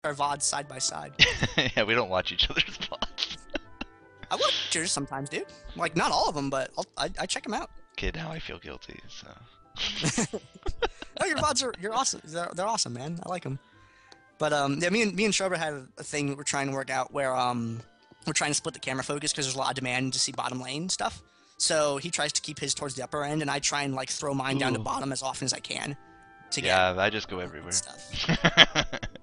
our VODs side by side. Yeah, we don't watch each other's VODs. I watch yours sometimes, dude. Like, not all of them, but I check them out. Okay, now I feel guilty, so. No, your VODs you're awesome. They're awesome, man. I like them. But yeah, me and Schrober had a thing that we're trying to work out where we're trying to split the camera focus because there's a lot of demand to see bottom lane stuff. So he tries to keep his towards the upper end, and I try and like throw mine down to bottom as often as I can. To yeah, I just go everywhere. Stuff.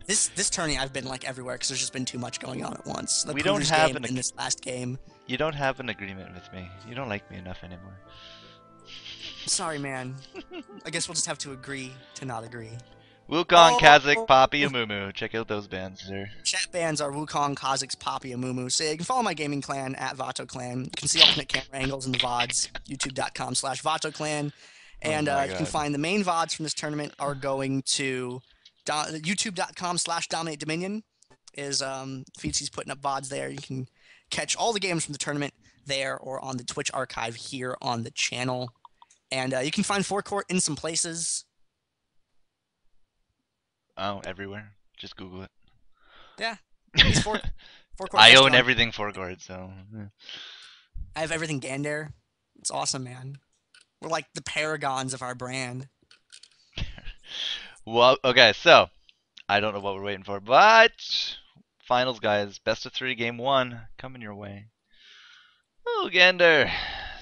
This tourney I've been like everywhere because there's just been too much going on at once. The we don't have in this last game. You don't have an agreement with me. You don't like me enough anymore. Sorry, man. I guess we'll just have to agree to not agree. Wukong, Kazakh, Poppy, Amumu. Check out those bands, sir. Chat bands are Wukong, Kazakhs, Poppy, Amumu. So you can follow my gaming clan at Vato Clan. You can see alternate camera angles in the VODs, youtube.com/Vato Clan. And you can find the main VODs from this tournament are going to youtube.com/Dominate Dominion. Is Feedsy's putting up VODs there. You can catch all the games from the tournament there or on the Twitch archive here on the channel. And you can find Forecourt in some places. Oh, everywhere. Just Google it. Yeah. Forecourt I own everything Forecourt, so. Yeah. I have everything Gander. It's awesome, man. We're like the paragons of our brand. Well, okay, so I don't know what we're waiting for, but finals, guys, best of 3, game 1, coming your way. Oh, Gander,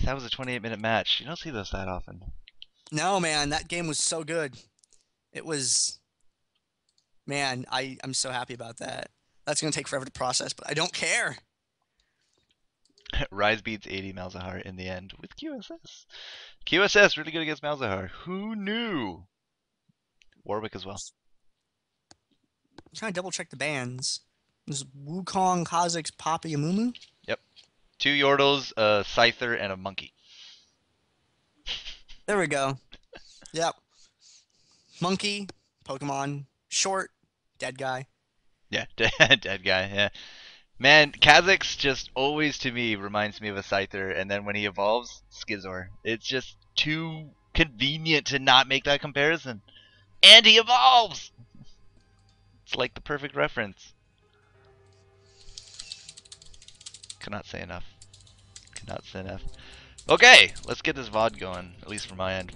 that was a 28-minute match. You don't see those that often. No, man, that game was so good. It was, man, I'm so happy about that. That's gonna take forever to process, but I don't care. Rise beats 80 Malzahar in the end with QSS. QSS really good against Malzahar. Who knew? Warwick as well. I'm trying to double check the bans. There's Wukong, Kazakhs, Poppy, Amumu? Yep. 2 Yordles, a Scyther, and a Monkey. There we go. Yep. Monkey, Pokemon, short, dead guy. Yeah, dead guy, yeah. Man, Kazakhs just always to me reminds me of a Scyther, and then when he evolves, Skizor. It's just too convenient to not make that comparison. And he evolves! It's like the perfect reference. Cannot say enough. Cannot say enough. Okay, let's get this VOD going, at least from my end.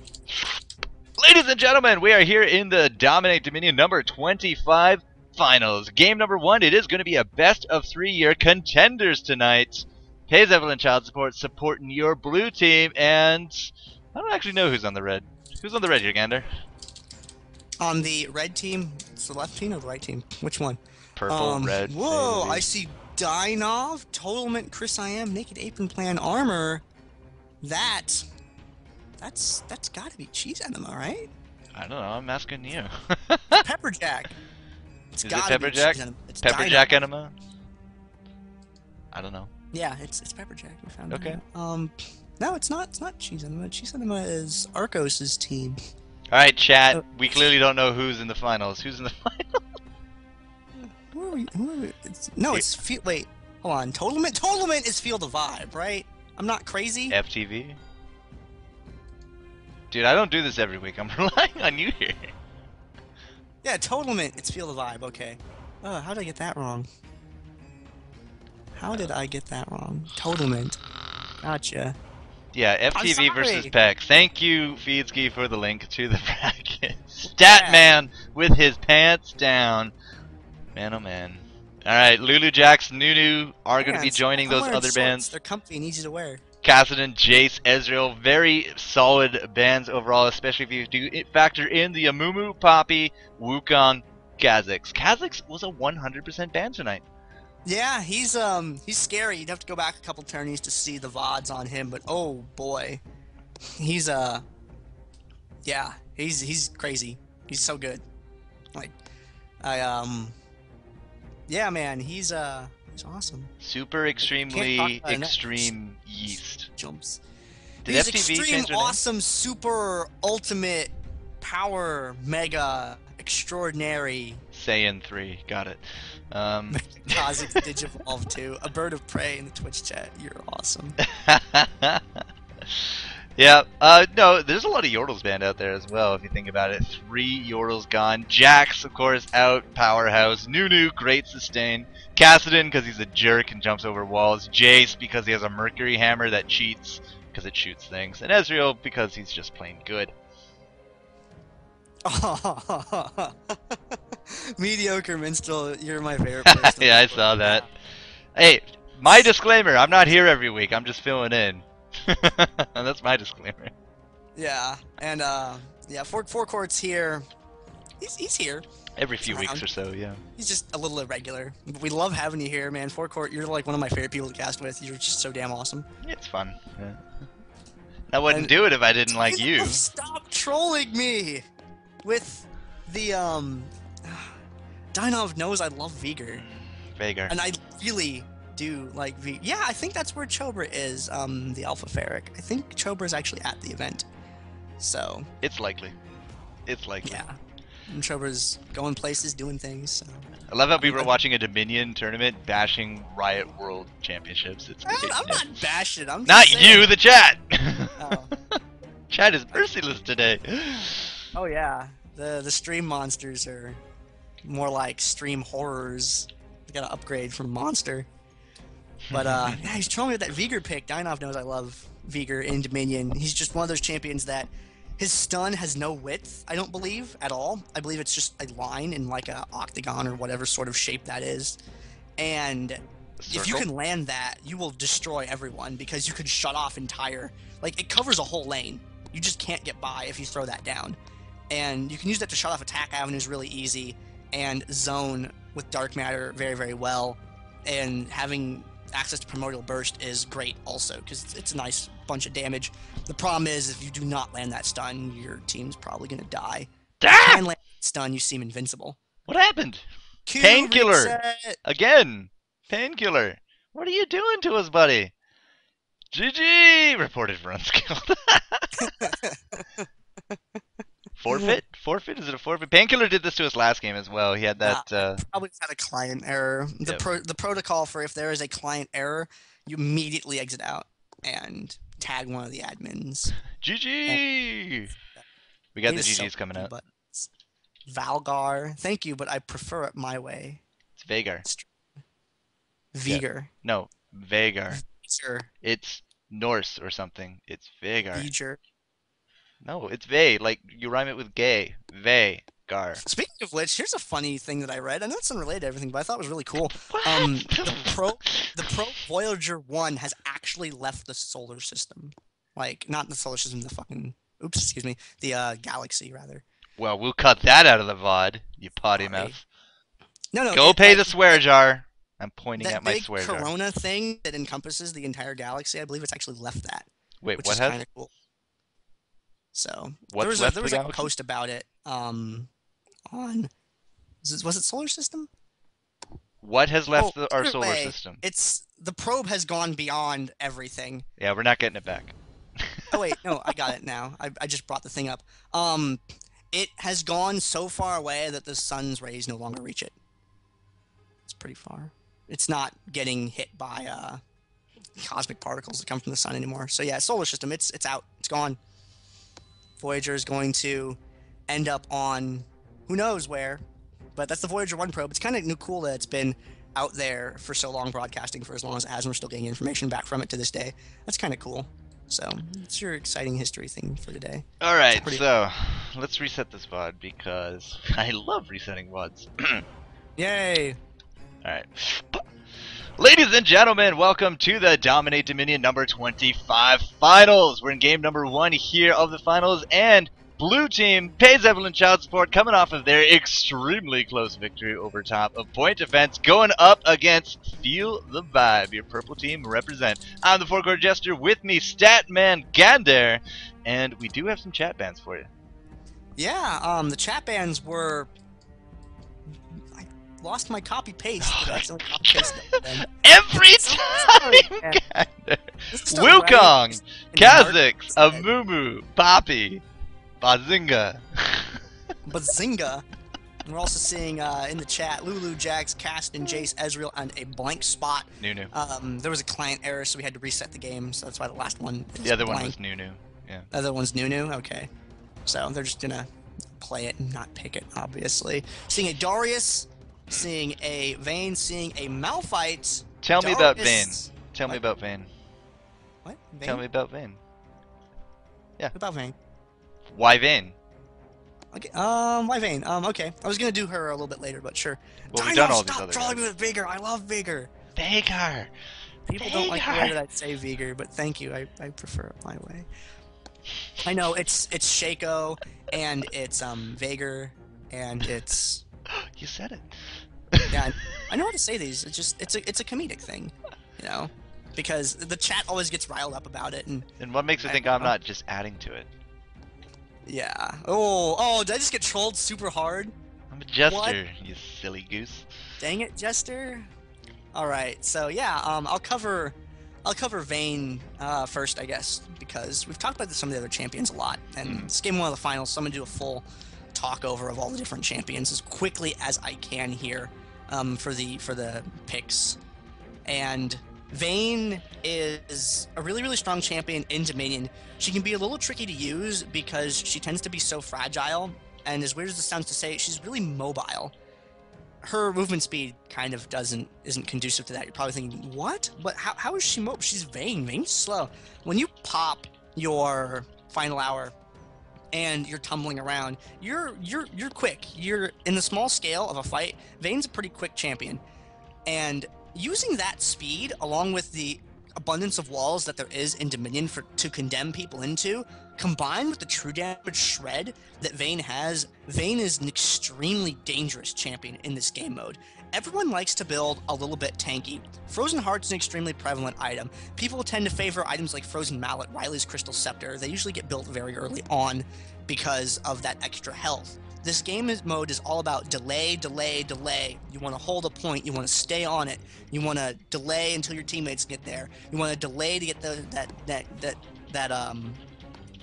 Ladies and gentlemen, we are here in the Dominate Dominion number 25 finals. Game number 1, it is going to be a best of 3-year contenders tonight. Hayes Evelyn Child Support supporting your blue team, and I don't actually know who's on the red. Who's on the red here, Gander? On the red team, it's the left team or the right team? Which one? Purple, red. Whoa, I see Dynov, Totalment, Chris I Am, Naked Apron Plan, Armor. That's gotta be cheese enema, right? I don't know, I'm asking you. Pepperjack. Is it Pepperjack? It's Pepperjack enema? I don't know. Yeah, it's Pepperjack. We found okay. Out. No, it's not. It's not cheese enema. Cheese enema is Arcos' team. All right, chat. We clearly don't know who's in the finals. Who's in the finals? Who are we? Wait, hold on. Totalment is Feel the Vibe, right? I'm not crazy. FTV. Dude, I don't do this every week. I'm relying on you here. Yeah, Totalment. It's Feel the Vibe. Okay. How did I get that wrong? How did I get that wrong? Totalment. Gotcha. Yeah, FTV versus PECS. Thank you, Feedsky, for the link to the bracket. Statman with his pants down. Man, oh man. Alright, Lulu, Jax, Nunu are going to be joining those other bands. They're comfy and easy to wear. Kassadin, Jace, Ezreal, very solid bands overall, especially if you do factor in the Amumu, Poppy, Wukong, Kazakhs. Kazakhs was a 100% ban tonight. Yeah, he's scary. You'd have to go back a couple tourneys to see the VODs on him, but oh boy. He's yeah, he's crazy. He's so good. Like yeah, man, he's awesome. Super extremely extreme yeast. Jumps. Did he's FTV extreme, change their awesome, name? Super ultimate power mega extraordinary. Saiyan 3, got it. Kha'Zix Digivolve too. A bird of prey in the Twitch chat. You're awesome. Yeah, no, there's a lot of Yordles banned out there as well, if you think about it. 3 Yordles gone. Jax, of course, out. Powerhouse. Nunu, great sustain. Kassadin, because he's a jerk and jumps over walls. Jace, because he has a Mercury Hammer that cheats, because it shoots things. And Ezreal, because he's just plain good. Mediocre Minstrel, you're my favorite person. Yeah, I saw that. Hey, my disclaimer, I'm not here every week, I'm just filling in. That's my disclaimer. Yeah, and yeah, four courts here. He's here. Every few weeks or so, yeah. He's just a little irregular. But we love having you here, man. Four court, you're like one of my favorite people to cast with. You're just so damn awesome. It's fun. Yeah. I wouldn't do it if I didn't like you. Stop trolling me with the Dynov knows I love Vigor. Veigar. And I really do like Vigor. Yeah, I think that's where Chobra is, the Alpha Ferric. I think Chobra is actually at the event. So. It's likely. It's likely. Yeah. And Chobra's going places, doing things. So. I love how we were watching a Dominion tournament bashing Riot World Championships. It's I'm not bashing. I'm just not saying. you, the chat. Oh. Chat is merciless today. Oh yeah, the stream monsters are more like stream horrors. You gotta upgrade from monster. But yeah, he's trolling me with that Vigor pick. Dynov knows I love Vigor in Dominion. He's just one of those champions that his stun has no width, I don't believe, at all. I believe it's just a line in like a octagon or whatever sort of shape that is. And if you can land that, you will destroy everyone because you could shut off entire... Like, it covers a whole lane. You just can't get by if you throw that down. And you can use that to shut off attack avenues really easy and zone with Dark Matter very, very well. And having access to Primordial Burst is great also because it's a nice bunch of damage. The problem is if you do not land that stun, your team's probably going to die. If you can land that stun, you seem invincible. What happened? Painkiller! Again! Painkiller! What are you doing to us, buddy? GG! Reported for unskilled. Forfeit? Forfeit? Is it a forfeit? Painkiller did this to us last game as well. He had that... probably had a client error. The protocol for if there is a client error, you immediately exit out and tag one of the admins. GG! We got the GGs coming out. Buttons. Valgar. Thank you, but I prefer it my way. It's Veigar. Vigor. Yeah. No, Veigar. Sure. It's Norse or something. It's Veigar. Vigor. No, it's Vey. Like, you rhyme it with gay. Veigar. Speaking of which, here's a funny thing that I read. I know it's unrelated to everything, but I thought it was really cool. What? The Pro Voyager 1 has actually left the solar system. Like, not the solar system, the fucking... Oops, excuse me. The galaxy, rather. Well, we'll cut that out of the VOD, you potty mouth. No, Go pay the swear jar. I'm pointing at my swear jar. That big corona thing that encompasses the entire galaxy, I believe it's actually left that. Wait, which what is has? Kind of cool. So there was a post about it on was it solar system? What has left our solar system? It's the probe has gone beyond everything. Yeah, we're not getting it back. Oh wait, no, I got it now. I just brought the thing up. It has gone so far away that the sun's rays no longer reach it. It's pretty far. It's not getting hit by cosmic particles that come from the sun anymore. So yeah, solar system, it's out. It's gone. Voyager is going to end up on who knows where, but that's the Voyager 1 probe. It's kind of cool that it's been out there for so long, broadcasting for as long as it has, and we're still getting information back from it to this day. That's kind of cool. So, it's your exciting history thing for today. Alright, so let's reset this VOD because I love resetting VODs. Yay! Alright. Ladies and gentlemen, welcome to the Dominate Dominion number 25 finals. We're in game number 1 here of the finals, and blue team pays Evelyn Child Support coming off of their extremely close victory over top of Point Defense, going up against Feel the Vibe. Your purple team represent. I'm the forecourt jester, with me Statman Gander, and we do have some chat bans for you. Yeah, the chat bans were... lost my copy paste. Every time! Wukong, Kha'Zix, Amumu, Poppy, Bazinga. Bazinga. And we're also seeing in the chat Lulu, Jax, Cast, and Jace, Ezreal, and a blank spot. Nunu. There was a client error, so we had to reset the game, so that's why the last one is the other blank. one was Nunu. Yeah. The other one's Nunu. Okay, so they're just gonna play it and not pick it, obviously. Seeing a Darius, seeing a Vayne, seeing a Malphite. Tell me about Vayne. Darius. Tell me What? about Vayne. What? Tell Vayne? me about Vayne. Yeah. What about Vayne? Why Vayne? Okay. Why Vayne? Okay. I was gonna do her a little bit later, but sure. Well, we've Dino, done all these stop other trolling me guys. with Vigor. I love Vigor. Vhagar! People don't like the way Vhagar! that I say Vigor, but thank you. I prefer it my way. I know it's Shaco and it's Vigor and it's You said it. yeah. I know how to say these. It's a comedic thing, you know, because the chat always gets riled up about it and And what makes you think I'm not just adding to it? yeah. Oh, did I just get trolled super hard? I'm a jester, What? you silly goose. Dang it, Jester. All right, so yeah, I'll cover Vayne first, I guess, because we've talked about some of the other champions a lot, and this game one of the finals, so I'm gonna do a full talk over of all the different champions as quickly as I can here for the picks. And Vayne is a really strong champion in Dominion. She can be a little tricky to use because she tends to be so fragile, and as weird as it sounds to say, she's really mobile. Her movement speed kind of isn't conducive to that. You're probably thinking, what? But how is she mobile? She's Vayne. Vayne's slow. When you pop your final hour and you're tumbling around, you're quick. You're in the small scale of a fight. Vayne's a pretty quick champion, and using that speed along with the abundance of walls that there is in Dominion to condemn people into, combined with the true damage shred that Vayne has, Vayne is an extremely dangerous champion in this game mode. Everyone likes to build a little bit tanky. Frozen Heart's an extremely prevalent item. People tend to favor items like Frozen Mallet, Riley's Crystal Scepter. They usually get built very early on because of that extra health. This game mode is all about delay, delay, delay. You want to hold a point. You want to stay on it. You want to delay until your teammates get there. You want to delay to get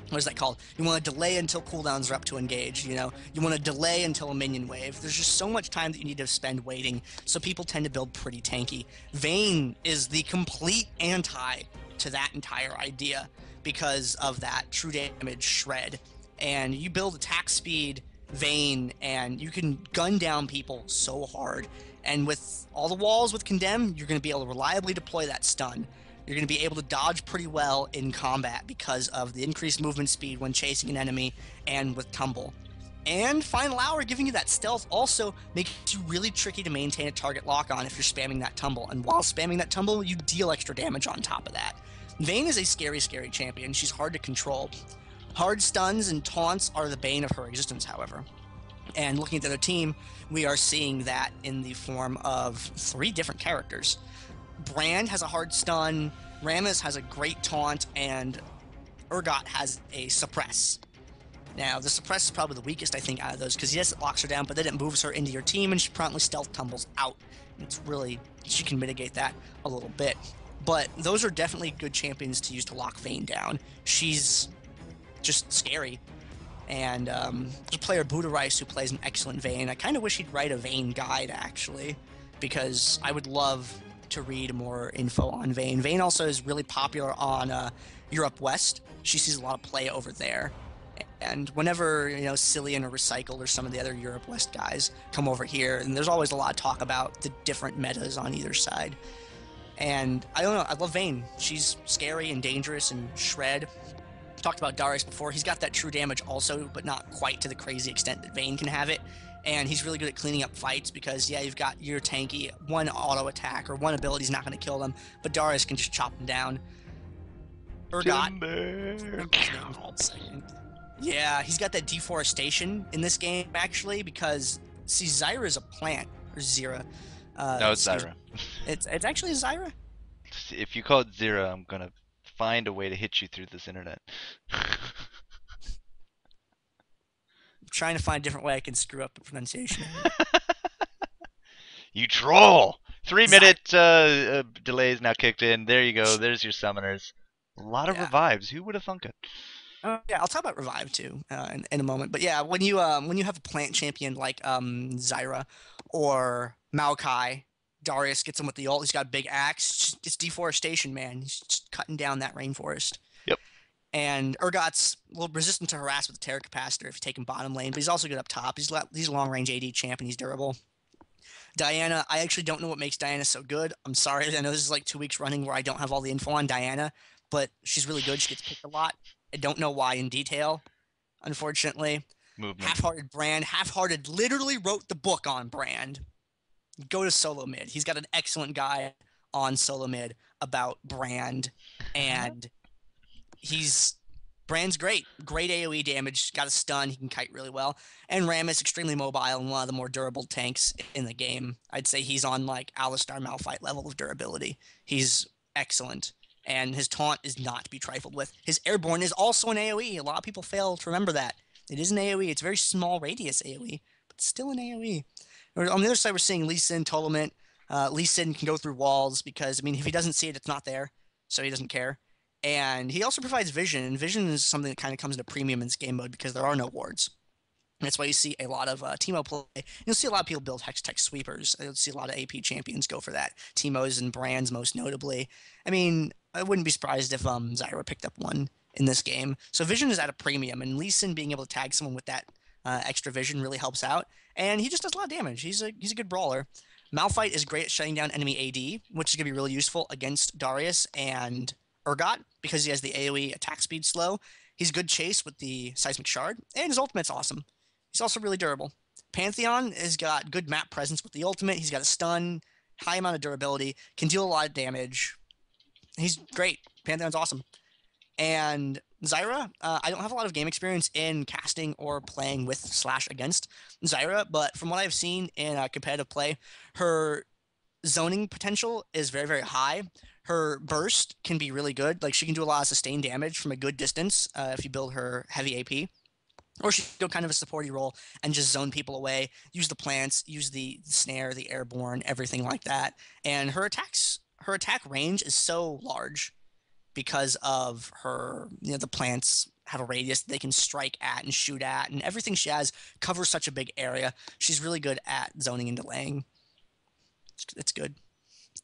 what is that called? You want to delay until cooldowns are up to engage, you know? You want to delay until a minion wave. There's just so much time that you need to spend waiting, so people tend to build pretty tanky. Vayne is the complete anti to that entire idea because of that true damage shred. And you build attack speed Vayne, and you can gun down people so hard. And with all the walls with Condemn, you're going to be able to reliably deploy that stun. You're going to be able to dodge pretty well in combat because of the increased movement speed when chasing an enemy and with Tumble. And Final Hour giving you that stealth also makes you really tricky to maintain a target lock on if you're spamming that Tumble. And while spamming that Tumble, you deal extra damage on top of that. Vayne is a scary champion. She's hard to control. Hard stuns and taunts are the bane of her existence, however. And looking at the other team, we are seeing that in the form of 3 different characters. Brand has a hard stun, Rammus has a great taunt, and Urgot has a suppress. Now, the suppress is probably the weakest, I think, out of those, because yes, it locks her down, but then it moves her into your team, and she promptly stealth tumbles out. It's really, she can mitigate that a little bit. But those are definitely good champions to use to lock Vayne down. She's just scary. And there's a player, Buddha Rice, who plays an excellent Vayne. I kind of wish he'd write a Vayne guide, actually, because I would love to read more info on Vayne. Vayne also is really popular on Europe West. She sees a lot of play over there. And whenever, you know, Cillian or Recycle or some of the other Europe West guys come over here, and there's always a lot of talk about the different metas on either side. And I don't know, I love Vayne. She's scary and dangerous and shred. Talked about Darius before. He's got that true damage also, but not quite to the crazy extent that Vayne can have it. And he's really good at cleaning up fights because, yeah, you've got your tanky, one auto attack or one ability's not going to kill them, but Darius can just chop them down. Urgot. Yeah, he's got that deforestation in this game, actually, because, see, Zyra's a plant. Or Zira. No, it's Zyra. It's actually Zyra? If you call it Zira, I'm going to find a way to hit you through this internet. Trying to find a different way I can screw up the pronunciation. You troll! 3-minute delays now kicked in. There you go. There's your summoners. A lot of revives. Who would have thunk it? Yeah, I'll talk about revive too in a moment. But yeah, when you have a plant champion like Zyra or Maokai, Darius gets him with the ult. He's got a big axe. It's deforestation, man. He's just cutting down that rainforest. Yep. And Urgot's a little resistant to harass with the Terror Capacitor if you take him bottom lane, but he's also good up top. He's a long-range AD champ, and he's durable. Diana, I actually don't know what makes Diana so good. I'm sorry. I know this is like 2 weeks running where I don't have all the info on Diana, but she's really good. She gets picked a lot. I don't know why in detail, unfortunately. Movement. Half-Hearted Brand. Half-Hearted literally wrote the book on Brand. Go to solo mid. He's got an excellent guide on solo mid about Brand, and he's Brand's great. Great AoE damage, got a stun, he can kite really well. And Rammus, extremely mobile and one of the more durable tanks in the game. I'd say he's on like Alistar Malphite level of durability. He's excellent. And his taunt is not to be trifled with. His airborne is also an AoE. A lot of people fail to remember that. It is an AoE. It's a very small radius AoE, but still an AoE. On the other side, we're seeing Lee Sin, Tolemint. Lee Sin can go through walls because, I mean, if he doesn't see it, it's not there. So he doesn't care. And he also provides vision, and vision is something that kind of comes into premium in this game mode because there are no wards. And that's why you see a lot of Teemo play. You'll see a lot of people build Hextech sweepers. You'll see a lot of AP champions go for that. Teemos and Brands most notably. I mean, I wouldn't be surprised if Zyra picked up one in this game. So vision is at a premium, and Lee Sin being able to tag someone with that extra vision really helps out. And he just does a lot of damage. He's a good brawler. Malphite is great at shutting down enemy AD, which is going to be really useful against Darius and Urgot because he has the AoE attack speed slow. He's good chase with the Seismic Shard, and his ultimate's awesome. He's also really durable. Pantheon has got good map presence with the ultimate. He's got a stun, high amount of durability, can deal a lot of damage. He's great. Pantheon's awesome. And Zyra, I don't have a lot of game experience in casting or playing with / against Zyra, but from what I've seen in competitive play, her zoning potential is very, very high. Her burst can be really good. Like, she can do a lot of sustained damage from a good distance if you build her heavy AP. Or she can go kind of a supporty role and just zone people away, use the plants, use the snare, the airborne, everything like that. And her attack range is so large because of her, the plants have a radius they can strike at and shoot at, and everything she has covers such a big area. She's really good at zoning and delaying. It's good.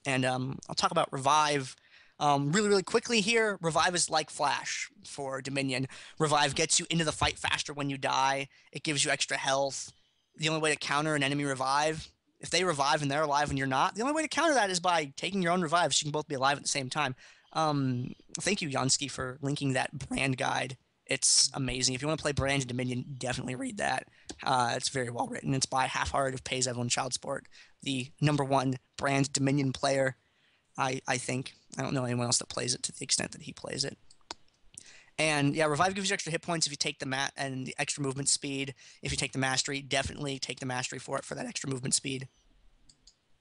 And I'll talk about Revive really, really quickly here. Revive is like Flash for Dominion. Revive gets you into the fight faster when you die. It gives you extra health. The only way to counter an enemy revive, if they revive and they're alive and you're not, the only way to counter that is by taking your own revive so you can both be alive at the same time. Thank you, Jansky, for linking that Brand guide. It's amazing. If you want to play Brand and Dominion, definitely read that. It's very well written. It's by Half-Hearted of Pays Evelyn Child Sport, the #1 Brand Dominion player, I think. I don't know anyone else that plays it to the extent that he plays it. And yeah, Revive gives you extra hit points if you take the mat and the extra movement speed. If you take the Mastery, definitely take the Mastery for it for that extra movement speed,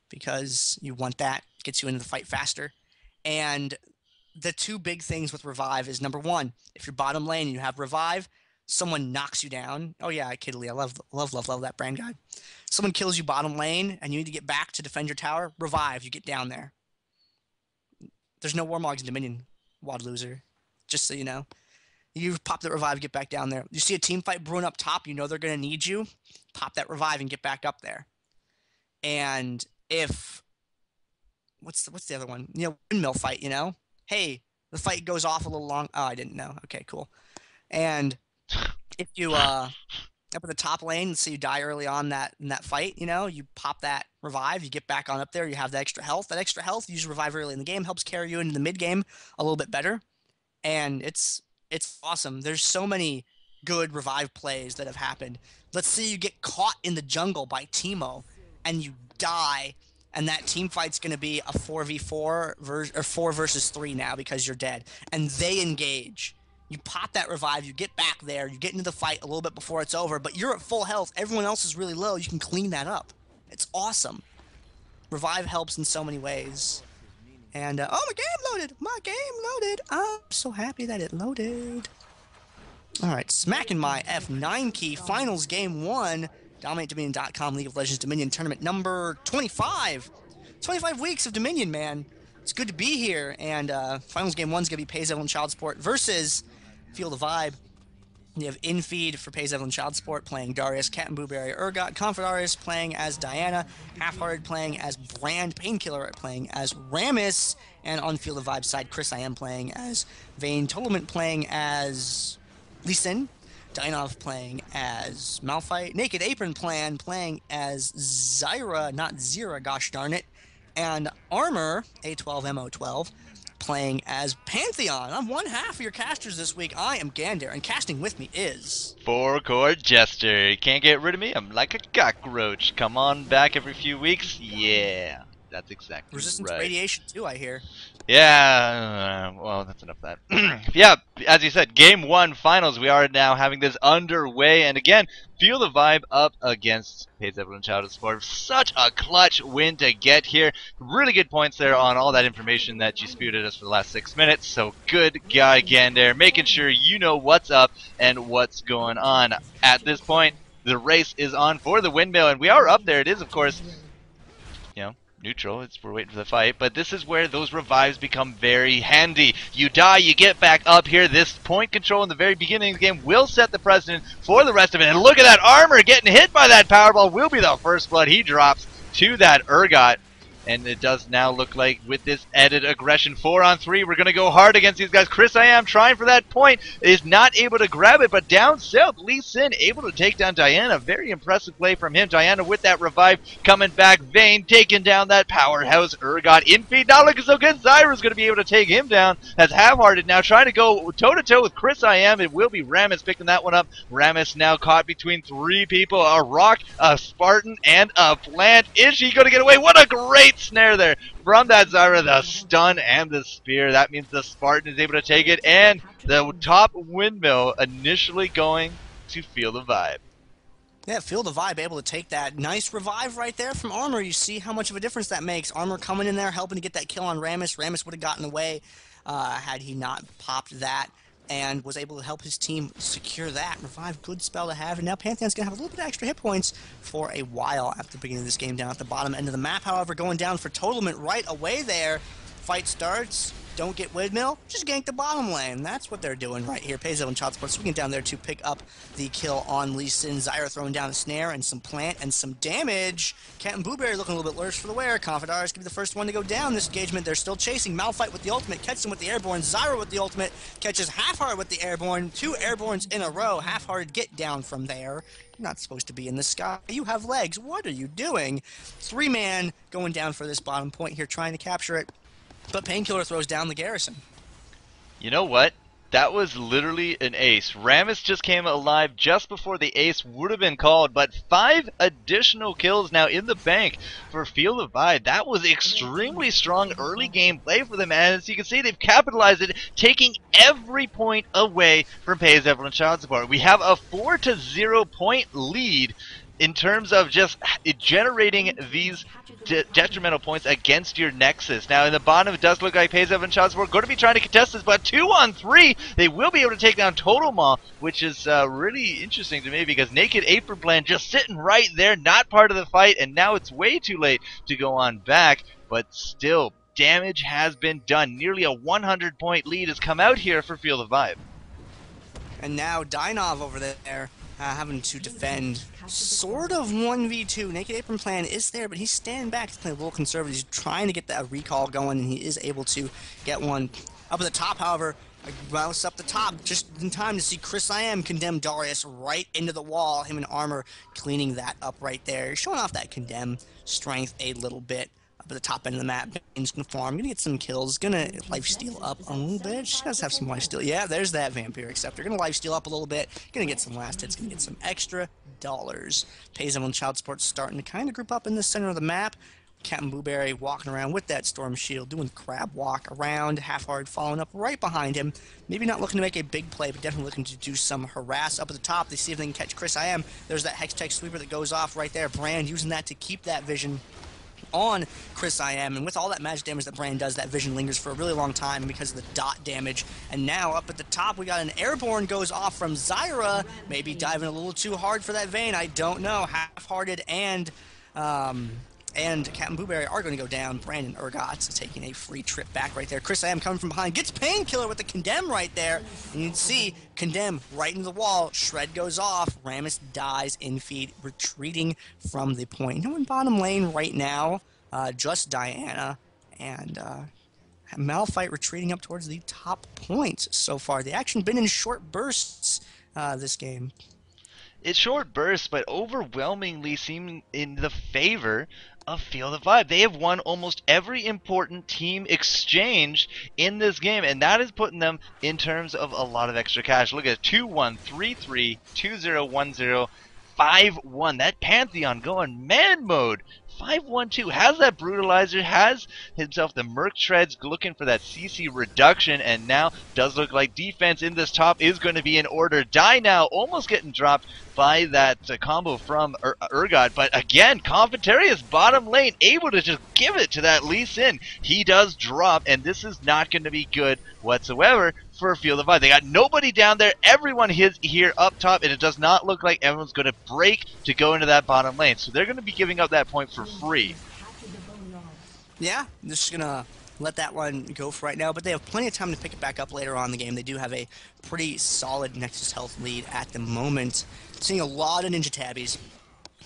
because you want that. It gets you into the fight faster. And the two big things with Revive is, #1, if you're bottom lane and you have Revive, someone knocks you down. Oh yeah, Kidley, I love that Brand guide. Someone kills you bottom lane and you need to get back to defend your tower. Revive, you get down there. There's no Warmogs in Dominion, Wad loser. Just so you know. You pop that Revive, get back down there. You see a team fight brewing up top, you know they're going to need you. Pop that Revive and get back up there. And if... What's the other one? Windmill fight, Hey, the fight goes off a little long. Oh, I didn't know. Okay, cool. And if you up in the top lane, so you die early on in that fight, you pop that Revive, you get back on up there, you have the extra health. That extra health, you use Revive early in the game, helps carry you into the mid game a little bit better. And it's awesome. There's so many good Revive plays that have happened. Let's say you get caught in the jungle by Teemo and you die, and that team fight's going to be a 4v4 or 4 versus 3 now because you're dead, and they engage. You pop that Revive, you get back there, you get into the fight a little bit before it's over, but you're at full health, everyone else is really low, you can clean that up. It's awesome. Revive helps in so many ways. And, oh, my game loaded, I'm so happy that it loaded. Alright, smacking my F9 key, finals game 1, DominateDominion.com League of Legends Dominion tournament number 25. 25 weeks of Dominion, man. It's good to be here. And finals game 1 is going to be Pays Evelyn Child Sport versus Feel the Vibe. You have Infeed for Pays Evelyn Child Support playing Darius, Captain Blueberry Urgot, Confidarius playing as Diana, Half-Hearted playing as Brand, Painkiller playing as Ramus, and on Field of Vibes side, Chris I Am playing as Vayne, Totalment playing as Lee Sin, Dynov playing as Malphite, Naked Apron playing as Zyra, not Zira, gosh darn it, and Armor, A12MO12, playing as Pantheon. I'm one half of your casters this week. I am Gander, and casting with me is... Four-Chord Jester. You can't get rid of me. I'm like a cockroach. Come on back every few weeks. Yeah, that's exactly Resistant right. to radiation, too, I hear. Yeah, well, that's enough of that. Yeah, as you said, Game 1 finals. We are now having this underway. And again, feel the vibe up against Pays Evelyn Child Support. Such a clutch win to get here. Really good points there on all that information that you spewed at us for the last 6 minutes. So good guy again there, making sure you know what's up and what's going on. At this point, the race is on for the windmill. And we are up there. It is, of course, you know, neutral. We're waiting for the fight, but this is where those revives become very handy. You die, you get back up here. This point control in the very beginning of the game will set the precedent for the rest of it. And look at that Armor getting hit by that Powerball. Will be the first blood he drops to that Urgot. And it does now look like with this added aggression, 4-on-3, we're going to go hard against these guys. Chris I Am trying for that point, is not able to grab it, but down south, Lee Sin able to take down Diana. Very impressive play from him. Diana with that revive coming back. Vayne taking down that powerhouse Urgot. Infeed not looking so good. Zyra's going to be able to take him down. As Half-Hearted now trying to go toe-to-toe with Chris I Am. It will be Ramus picking that one up. Ramus now caught between three people. A Rock, a Spartan, and a Plant. Is she going to get away? What a great snare there from that Zyra, the stun and the spear. That means the Spartan is able to take it, and the top windmill initially going to Feel the Vibe. Yeah, Feel the Vibe able to take that nice revive right there from Armor. You see how much of a difference that makes. Armor coming in there, helping to get that kill on Ramus. Ramus would have gotten away had he not popped that, and was able to help his team secure that. Revive, good spell to have, and now Pantheon's going to have a little bit of extra hit points for a while after the beginning of this game down at the bottom end of the map. However, going down for Totalment right away there. Fight starts, don't get windmill, just gank the bottom lane. That's what they're doing right here. Pays Evelyn Child Support swinging down there to pick up the kill on Lee Sin. Zyra throwing down a snare and some plant and some damage. Captain Blueberry looking a little bit lurched for the wear. Confidarius could be the first one to go down this engagement. They're still chasing. Malphite with the ultimate, catches him with the airborne. Zyra with the ultimate, catches Half-Hearted with the airborne. Two airbornes in a row. Half-Hearted get down from there. You're not supposed to be in the sky. You have legs. What are you doing? Three-man going down for this bottom point here, trying to capture it. But Painkiller throws down the garrison. You know what? That was literally an ace. Ramus just came alive just before the ace would have been called, but 5 additional kills now in the bank for Feel the Vibe. That was extremely strong early game play for them, and as you can see, they've capitalized it, taking every point away from Pays Evelyn Child Support. We have a 4-0 point lead in terms of just generating these detrimental points against your Nexus. Now, in the bottom, it does look like Pays Evelyn Child Support going to be trying to contest this, but 2-on-3, they will be able to take down Total Maw, which is really interesting to me because Naked Apron Plan just sitting right there, not part of the fight, and now it's way too late to go on back, but still, damage has been done. Nearly a 100-point lead has come out here for Feel the Vibe. And now Dynov over there having to defend sort of 1v2. Naked Apron Plan is there, but he's standing back. He's playing a little conservative. He's trying to get that recall going, and he is able to get one. Up at the top, however, mouse up the top just in time to see Chris I Am condemn Darius right into the wall. Him and Armor cleaning that up right there. Showing off that condemn strength a little bit. Up at the top end of the map, Vayne's gonna farm, gonna get some kills, gonna lifesteal up a little bit. She does have some lifesteal. Yeah, there's that Vampiric Scepter. Gonna lifesteal up a little bit, gonna get some last hits, gonna get some extra dollars. Pays Evelyn Child Support starting to kind of group up in the center of the map. Captain Blueberry walking around with that Storm Shield, doing crab walk around, Half-Hearted following up right behind him. Maybe not looking to make a big play, but definitely looking to do some harass. Up at the top, they see if they can catch Chris I Am. There's that Hextech Sweeper that goes off right there. Brand using that to keep that vision on Chris I Am, and with all that magic damage that Brand does, that vision lingers for a really long time because of the dot damage. And now up at the top, we got an airborne goes off from Zyra, maybe diving a little too hard for that Vayne, I don't know. Half-Hearted and and Captain Blueberry are going to go down. Brandon Urgot's taking a free trip back right there. Chris Am coming from behind, gets Painkiller with the Condemn right there. And you can see Condemn right into the wall. Shred goes off. Rammus dies in feed, retreating from the point. No in bottom lane right now, just Diana and Malphite retreating up towards the top point so far. The action been in short bursts this game. It's short bursts, but overwhelmingly seem in the favor of Feel the Vibe. They have won almost every important team exchange in this game, and that is putting them in terms of a lot of extra cash. Look at 2-1, 3-3, 2-0, 1-0, 5-1. That Pantheon going man mode. 5-1-2 has that Brutalizer, has himself the Merc Treads looking for that CC reduction, and now does look like defense in this top is going to be in order. Die now almost getting dropped by that combo from Urgot, but again, Confitarius bottom lane able to just give it to that Lee Sin. He does drop, and this is not going to be good whatsoever for Feel the Vibe. They got nobody down there. Everyone is here up top, and it does not look like everyone's going to break to go into that bottom lane. So they're going to be giving up that point for free. Yeah, I'm just going to let that one go for right now, but they have plenty of time to pick it back up later on in the game. They do have a pretty solid Nexus health lead at the moment. Seeing a lot of Ninja Tabbies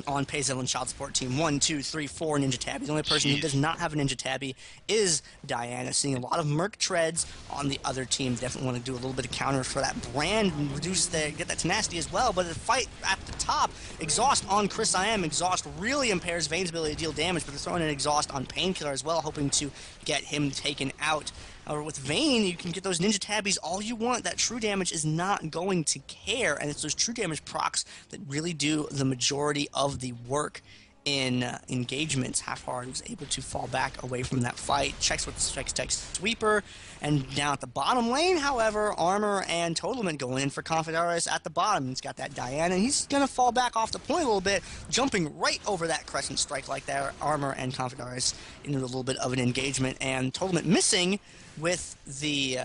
on Payzel and Child Support Team. 1, 2, 3, 4 Ninja Tabbies. The only person who does not have a Ninja Tabby is Diana. Seeing a lot of Merc Treads on the other team. Definitely want to do a little bit of counter for that brand and get that tenacity as well. But the fight at the top, Exhaust on Chris I Am. Exhaust really impairs Vayne's ability to deal damage, but they're throwing an Exhaust on Painkiller as well, hoping to get him taken out. Or with Vayne, you can get those Ninja Tabbies all you want. That true damage is not going to care, and it's those true damage procs that really do the majority of the work in engagements. Half-Hard was able to fall back away from that fight. Checks with the Strikes Text Sweeper, and down at the bottom lane, however, Armor and Totalman going in for Confidarius at the bottom. He's got that Diana, and he's going to fall back off the point a little bit, jumping right over that Crescent Strike like that. Armor and Confidarius into a little bit of an engagement, and Totalman missing with the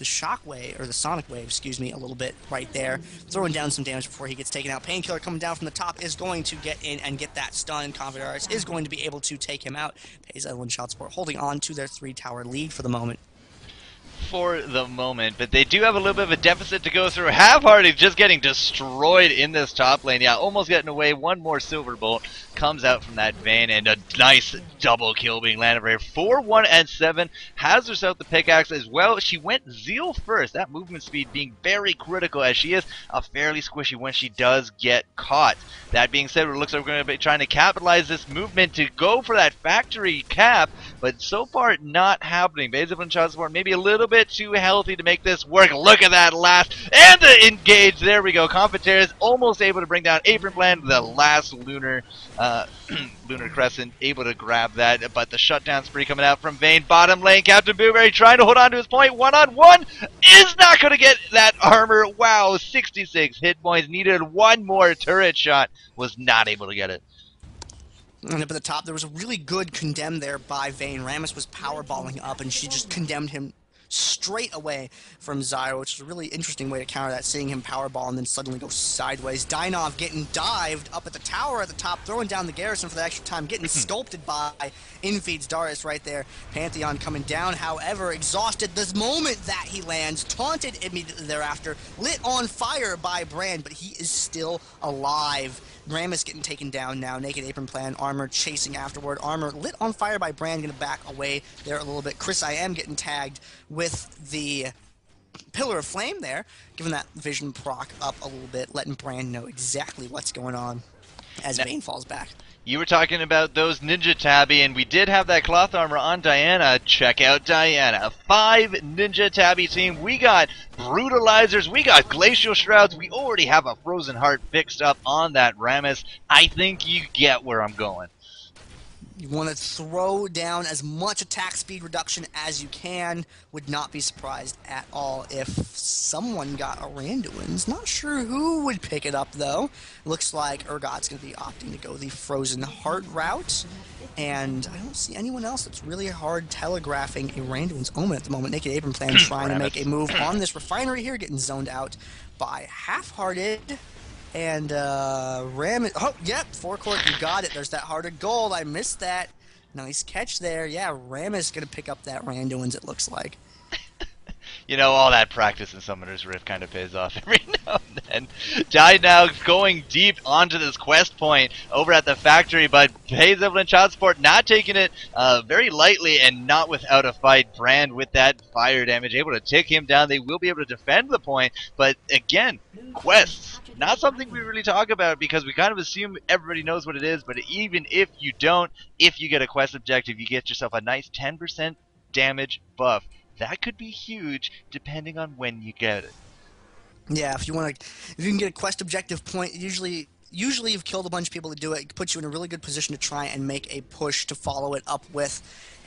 shockwave, or the sonic wave, excuse me, a little bit right there, throwing down some damage before he gets taken out. Painkiller coming down from the top is going to get in and get that stun. Confidarius is going to be able to take him out. Payzel and Child Support holding on to their 3-tower lead for the moment. For the moment, but they do have a little bit of a deficit to go through. Half-Hearted just getting destroyed in this top lane. Yeah, almost getting away. One more Silver Bolt comes out from that Vayne, and a nice double kill being landed for her. 4, 1, and 7 has herself the pickaxe as well. She went Zeal first. That movement speed being very critical, as she is a fairly squishy when she does get caught. That being said, it looks like we're going to be trying to capitalize this movement to go for that factory cap, but so far not happening. Payzel and Child Support maybe a little bit too healthy to make this work. Look at that last, and the engage. There we go. Confiteras almost able to bring down Apron Plan, the last lunar lunar crescent, able to grab that, but the shutdown spree coming out from Vayne. Bottom lane, Captain Blueberry trying to hold on to his point. 1-on-1 is not going to get that armor. Wow, 66 hit points. Needed one more turret shot. Was not able to get it. And up at the top, there was a really good condemn there by Vayne. Rammus was powerballing up, and she just condemned him straight away from Zyro, which is a really interesting way to counter that, seeing him powerball and then suddenly go sideways. Dynov getting dived up at the tower at the top, throwing down the Garrison for the extra time, getting sculpted by Infeed's Darius right there. Pantheon coming down, however, exhausted the moment that he lands, taunted immediately thereafter, lit on fire by Brand, but he is still alive. Rammus getting taken down now. Naked Apron Plan, Armor chasing afterward. Armor lit on fire by Brand, going to back away there a little bit. Chris I Am getting tagged with the Pillar of Flame there, giving that vision proc up a little bit, letting Brand know exactly what's going on as Vayne falls back. You were talking about those Ninja Tabby, and we did have that cloth armor on Diana. Check out Diana. 5 Ninja Tabby team. We got Brutalizers. We got Glacial Shrouds. We already have a Frozen Heart fixed up on that Rammus. I think you get where I'm going. You want to throw down as much attack speed reduction as you can. Would not be surprised at all if someone got a Randuin's. Not sure who would pick it up, though. Looks like Urgot's going to be opting to go the Frozen Heart route. And I don't see anyone else that's really hard telegraphing a Randuin's Omen at the moment. Naked Apron Plan trying to make a move on this refinery here, getting zoned out by Half-Hearted. And Ram. Oh, yep, forecourt. You got it. There's that hearted gold. I missed that. Nice catch there. Yeah, Ram is gonna pick up that Randuin's. It looks like. You know, all that practice in Summoner's Rift kind of pays off every now and then. Jai now going deep onto this quest point over at the factory, but Pays Evelyn Child Support not taking it very lightly and not without a fight. Brand with that fire damage able to take him down. They will be able to defend the point, but again, quests. Not something we really talk about because we kind of assume everybody knows what it is, but even if you don't, if you get a quest objective, you get yourself a nice 10% damage buff. That could be huge depending on when you get it. Yeah, if you can get a quest objective point, usually you've killed a bunch of people to do it. It puts you in a really good position to try and make a push to follow it up with.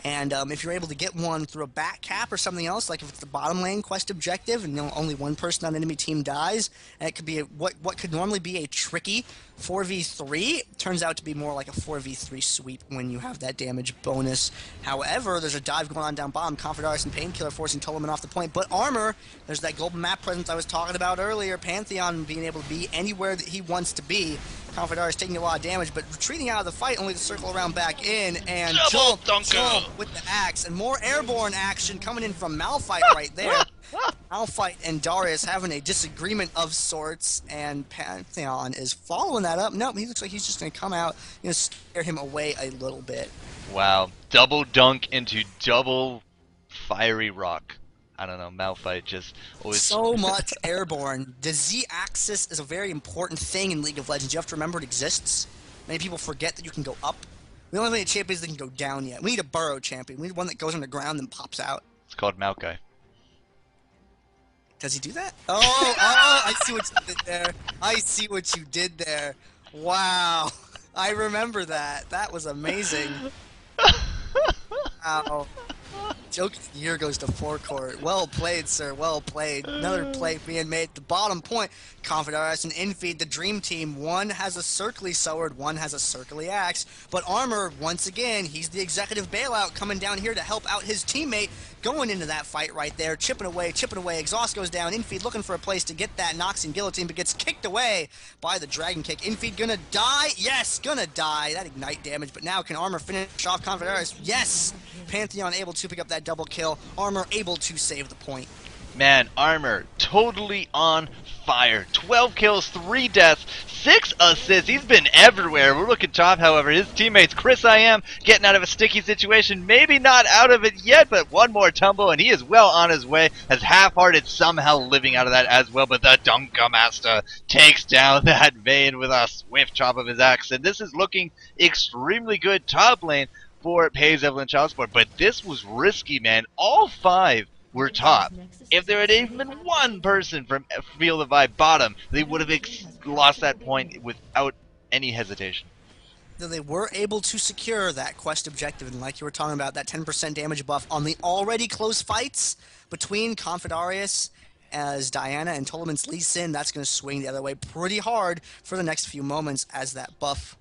And if you're able to get one through a back cap or something else, like if it's the bottom lane quest objective and only one person on the enemy team dies, and it could be what could normally be a tricky 4v3 turns out to be more like a 4v3 sweep when you have that damage bonus. However, there's a dive going on down bottom. Confidarius and Painkiller forcing Toloman off the point. But Armor, there's that golden map presence I was talking about earlier. Pantheon being able to be anywhere that he wants to be. Confidarius taking a lot of damage, but retreating out of the fight only to circle around back in and jump with the axe. And more airborne action coming in from Malphite right there. Malphite and Darius having a disagreement of sorts, and Pantheon is following that up. Nope, he looks like he's just going to come out, scare him away a little bit. Wow, double dunk into double fiery rock. I don't know, Malphite just always... So much airborne. The Z-axis is a very important thing in League of Legends. You have to remember it exists. Many people forget that you can go up. We don't have any champions that can go down yet. We need a burrow champion. We need one that goes underground and pops out. It's called Maokai. Does he do that? Oh, I see what you did there. I see what you did there. Wow. I remember that. That was amazing. Wow. Joke of the year goes to forecourt. Well played, sir. Well played. Another play being made at the bottom point. Confidarius and Infeed, the dream team. One has a Circly Sword, one has a Circly Axe. But Armor, once again, he's the executive bailout coming down here to help out his teammate. Going into that fight right there. Chipping away, chipping away. Exhaust goes down. Infeed looking for a place to get that Noxian Guillotine, but gets kicked away by the Dragon Kick. Infeed gonna die? Yes, gonna die. That ignite damage, but now can Armor finish off Confidarius? Yes! Pantheon able to pick up that double kill. Armor able to save the point. Man, Armor totally on fire. 12 kills, 3 deaths, 6 assists. He's been everywhere. We're looking top, however. His teammates, Chris I Am, getting out of a sticky situation. Maybe not out of it yet, but one more tumble, and he is well on his way. As Half-Hearted somehow living out of that as well, but the Dunka Master takes down that Vayne with a swift chop of his axe. And this is looking extremely good top lane for Pays Evelyn Child Support. But this was risky, man. All 5 were top. If there had even been one person from Feel the Vibe bottom, they would have lost that point without any hesitation. So they were able to secure that quest objective, and like you were talking about, that 10% damage buff on the already close fights between Confidarius as Diana and Toloman's Lee Sin. That's going to swing the other way pretty hard for the next few moments as that buff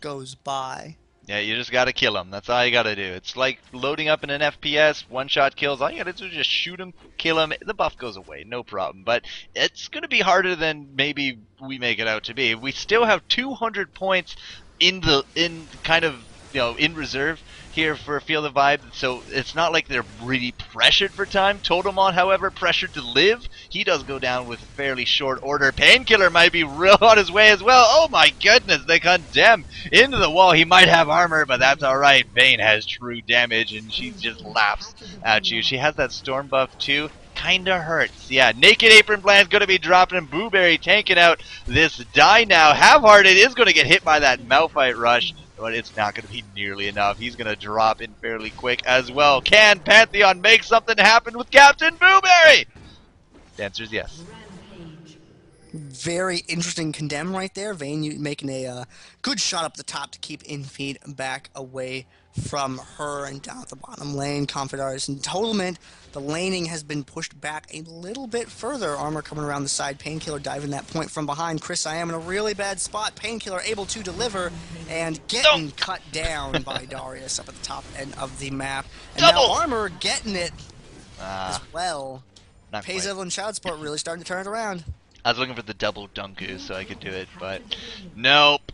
goes by. Yeah, you just gotta kill him. That's all you gotta do. It's like loading up in an FPS, one-shot kills. All you gotta do is just shoot him, kill him. The buff goes away, no problem. But it's gonna be harder than maybe we make it out to be. We still have 200 points in reserve here for Feel the Vibe, so it's not like they're really pressured for time. Totemon, however, pressured to live. He does go down with fairly short order. Painkiller might be real on his way as well. Oh my goodness, they condemn into the wall. He might have armor, but that's alright. Vayne has true damage, and she just laughs at you. She has that storm buff too. Kinda hurts. Yeah, Naked Apron Bland's gonna be dropping, and Booberry tanking out this die now. Half-Hearted is gonna get hit by that Malphite rush, but it's not going to be nearly enough. He's going to drop in fairly quick as well. Can Pantheon make something happen with Captain Booberry? The answer is yes. Very interesting condemn right there. Vayne making a good shot up the top to keep Infeed back away from her, and down at the bottom lane, Confidarius and Totalment. The laning has been pushed back a little bit further. Armor coming around the side. Painkiller diving that point from behind. Chris I Am in a really bad spot. Painkiller able to deliver and getting cut down by Darius up at the top end of the map. And now Armor getting it as well. Pays Evelyn Child Support really starting to turn it around. I was looking for the double Dunku so I could do it, but nope.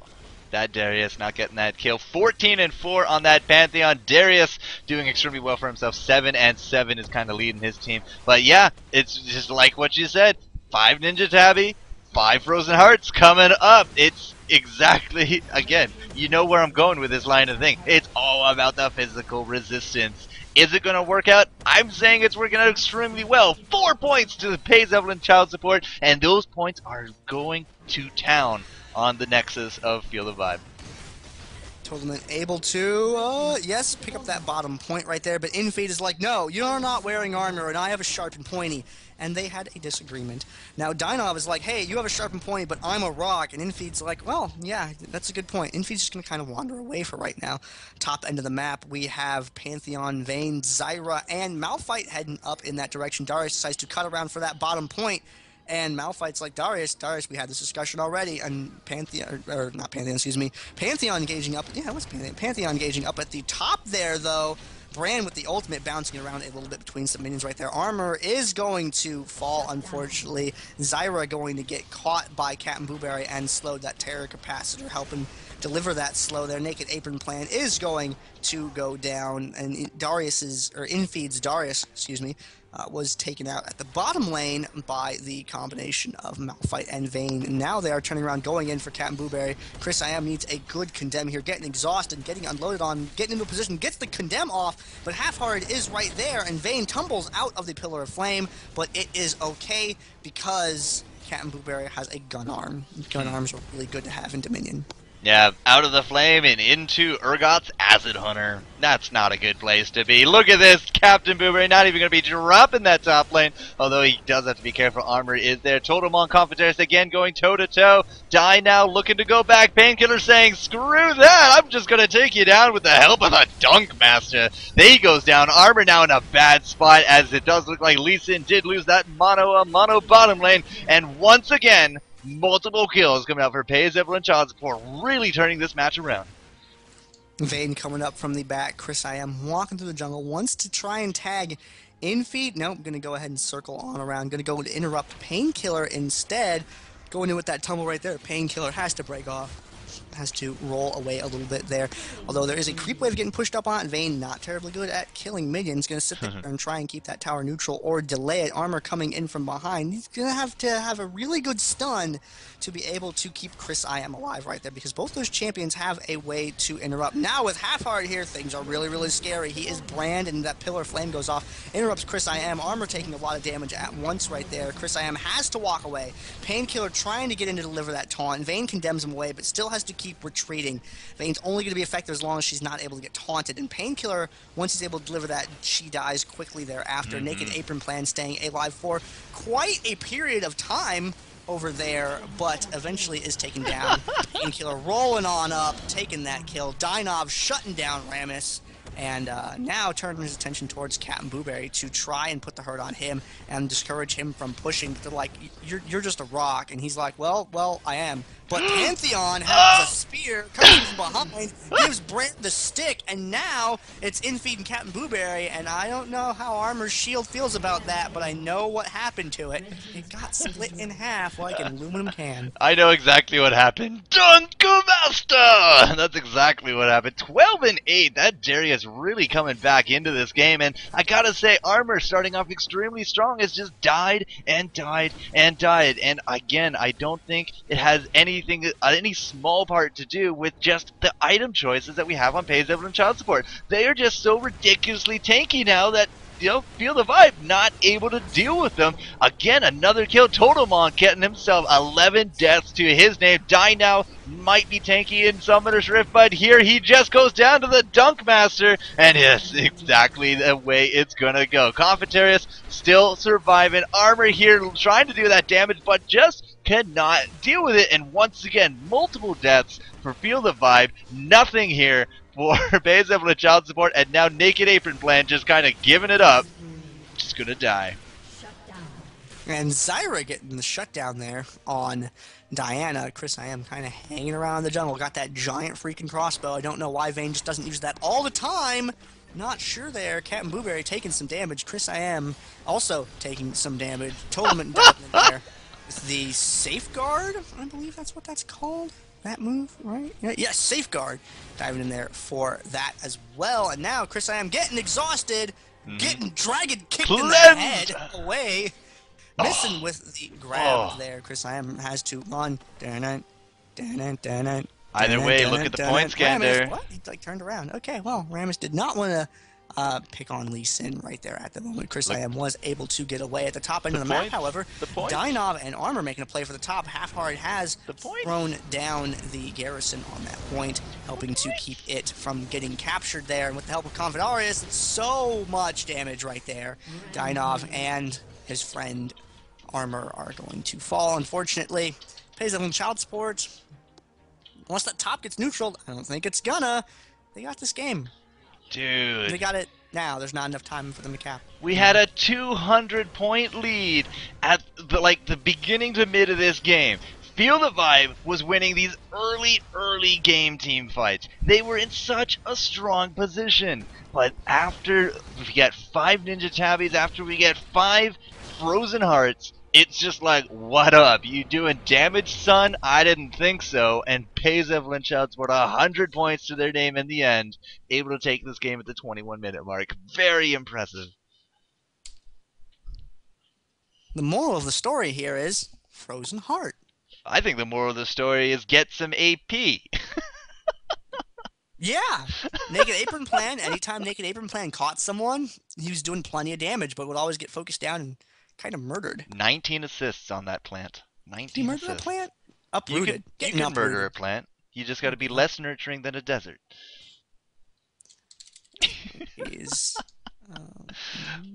That Darius not getting that kill. 14-4 on that Pantheon. Darius doing extremely well for himself. 7-7 is kind of leading his team. But yeah, it's just like what you said. 5 Ninja Tabby, 5 Frozen Hearts coming up. It's exactly, again, you know where I'm going with this line of thing. It's all about the physical resistance. Is it going to work out? I'm saying it's working out extremely well. 4 points to the Pays Evelyn Child Support, and those points are going to town on the Nexus of Feel the Vibe. Totalman able to, yes, pick up that bottom point right there, but Infeed is like, no, you're not wearing armor, and I have a sharp and pointy. And they had a disagreement. Now, Dynov is like, hey, you have a sharp and pointy, but I'm a rock. And Infeed's like, well, yeah, that's a good point. Infeed's just going to kind of wander away for right now. Top end of the map, we have Pantheon, Vayne, Zyra, and Malphite heading up in that direction. Darius decides to cut around for that bottom point. And Malphite's like, Darius, we had this discussion already, and Pantheon, or not Pantheon, excuse me, Pantheon engaging up, yeah, what's Pantheon? Pantheon engaging up at the top there, though. Brand with the ultimate bouncing around a little bit between some minions right there. Armor is going to fall, unfortunately. Zyra going to get caught by Captain Blueberry and slowed. That Terror Capacitor helping deliver that slow there. Naked Apron Plan is going to go down, and Infeed's Darius, excuse me, was taken out at the bottom lane by the combination of Malphite and Vayne. Now they are turning around, going in for Captain Blueberry. Chris Iam needs a good condemn here, getting exhausted, getting unloaded on, getting into a position, gets the condemn off, but Half-Hearted is right there, and Vayne tumbles out of the Pillar of Flame, but it is okay because Captain Blueberry has a gun arm. Gun arms are really good to have in Dominion. Yeah, out of the flame and into Urgot's Acid Hunter. That's not a good place to be. Look at this, Captain Blueberry not even going to be dropping that top lane, although he does have to be careful. Armor is there. Totem on Confidence again going toe-to-toe. Die now looking to go back. Painkiller saying, screw that, I'm just going to take you down with the help of a Dunk Master. There he goes down. Armor now in a bad spot, as it does look like Lee Sin did lose that mono bottom lane, and once again, multiple kills coming out for Pays Evelyn Child Support, really turning this match around. Vayne coming up from the back. Chris Iam walking through the jungle, wants to try and tag Infeed. Nope, going to go ahead and circle on around. Going to go to interrupt Painkiller instead. Going in with that tumble right there. Painkiller has to break off. Has to roll away a little bit there. Although there is a creep wave getting pushed up on it. Vayne not terribly good at killing minions. Going to sit there and try and keep that tower neutral or delay it. Armor coming in from behind. He's going to have a really good stun to be able to keep Chris Iam alive right there, because both those champions have a way to interrupt. Now with Half-Heart here, things are really, really scary. He is Brand, and that Pillar of Flame goes off. Interrupts Chris Iam. Armor taking a lot of damage at once right there. Chris Iam has to walk away. Painkiller trying to get in to deliver that taunt. Vayne condemns him away, but still has to keep retreating. Vayne's only going to be effective as long as she's not able to get taunted. And Painkiller, once he's able to deliver that, she dies quickly thereafter. Naked Apron Plan staying alive for quite a period of time over there, but eventually is taken down. Painkiller rolling on up, taking that kill. Dynov shutting down Rammus, and now turning his attention towards Captain Blueberry to try and put the hurt on him and discourage him from pushing. They're like, you're just a rock, and he's like, well, I am. But Pantheon has a spear coming from behind, gives Brent the stick, and now it's Infeed and Captain Blueberry, and I don't know how Armor's shield feels about that, but I know what happened to it. It got split in half like an aluminum can. I know exactly what happened. Dunku Master! That's exactly what happened. 12-8. That Darius really coming back into this game, and I gotta say, Armor starting off extremely strong has just died and died and died. And again, I don't think it has any small part to do with just the item choices that we have on Pays Evelyn Child Support. They are just so ridiculously tanky now that, you know, Feel the Vibe not able to deal with them. Again, another kill. Totemon getting himself 11 deaths to his name. Die now might be tanky in Summoner's Rift, but here he just goes down to the Dunk Master, and yes, exactly the way it's gonna go. Confitarius still surviving. Armor here trying to do that damage, but just cannot deal with it, and once again, multiple deaths for Feel the Vibe. Nothing here for Pays Evelyn Child Support, and now Naked Apron Plan just kind of giving it up. Just gonna die. And Zyra getting the shutdown there on Diana. Chris Iam kind of hanging around the jungle. Got that giant freaking crossbow. I don't know why Vayne just doesn't use that all the time. Not sure there. Captain Blueberry taking some damage. Chris Iam also taking some damage. Totem there. the safeguard. I believe that's what that's called. That move, right? Yeah, yes, safeguard. Diving in there for that as well. And now Chris I am getting exhausted, Mhm. getting dragon kicked in the Cleansed! head away. Missing Oh, with the grab oh. there. Chris I am has to run. Dun-dun, dun-dun, dun-dun, Either dun-dun, way, look dun-dun, at the dun-dun. points, Ramus, Gander. what? He like turned around. Okay, well, Ramus did not want to pick on Lee Sin right there at the moment. Chris Look, I am was able to get away at the top end the of the map, points. however. The points. Dynov and Armor making a play for the top. Half Hard has The points. thrown down the garrison on that point, The helping to keep points. it from getting captured there. And with the help of Confidarius, it's so much damage right there. Dynov and his friend Armor are going to fall, unfortunately. Pays them child support. Once that top gets neutral, I don't think it's gonna. They got this game. They Dude. got it now. There's not enough time for them to cap. We had a 200-point lead at the beginning to mid of this game. Feel the Vibe was winning these early game team fights. They were in such a strong position. But after we get 5 Ninja Tabbies, after we get 5 Frozen Hearts, it's just like, what up? You doing damage, son? I didn't think so. And Pazev Lynchouts scored 100 points to their name in the end, able to take this game at the 21-minute mark. Very impressive. The moral of the story here is Frozen Heart. I think the moral of the story is get some AP. Yeah. Naked Apron Plan. Anytime Naked Apron Plan caught someone, he was doing plenty of damage, but would always get focused down and kind of murdered. 19 assists on that plant. Did he 19 murder a assists. plant? You Uprooted. you Getting can murder uprooted. a plant. You just got to be Oh, less nurturing than a desert. Jeez.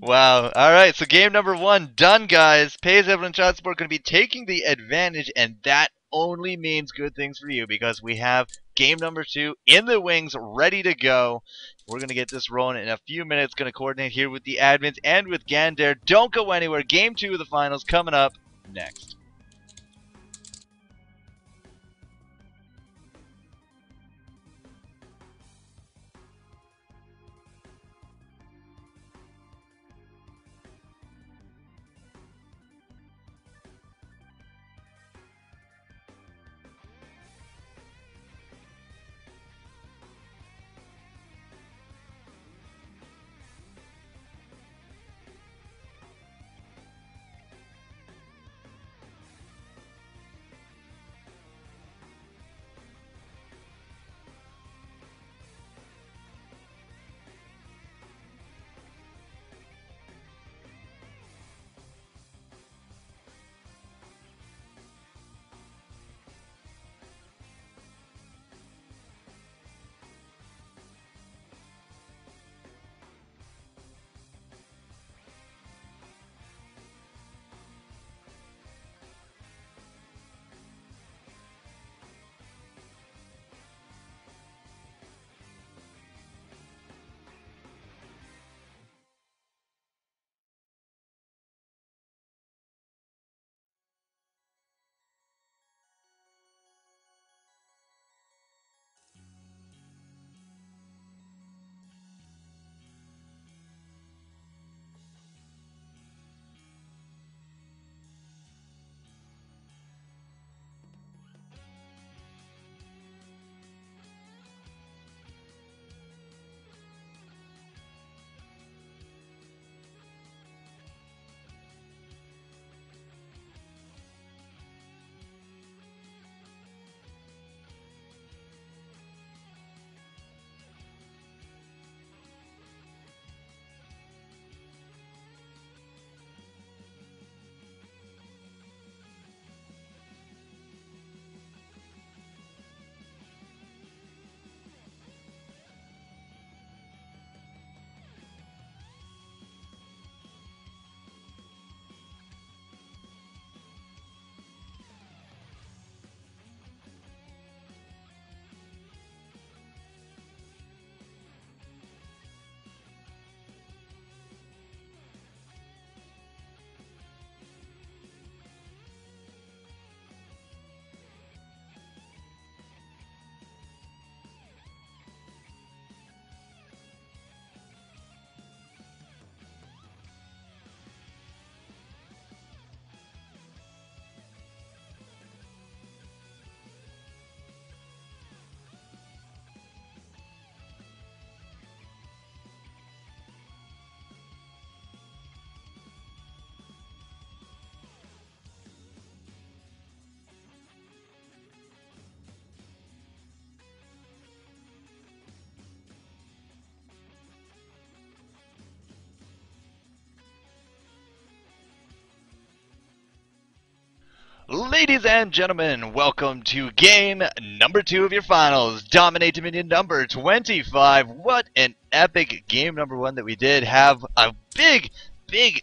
Wow. All right. So game number 1 done, guys. Pays Evelyn Shotsport going to be taking the advantage, and that only means good things for you because we have game number 2 in the wings, ready to go. We're going to get this rolling in a few minutes. Going to coordinate here with the admins and with Gander. Don't go anywhere. Game 2 of the finals coming up next. Ladies and gentlemen, welcome to game number 2 of your finals, Dominate Dominion number 25. What an epic game number 1 that we did. Have a big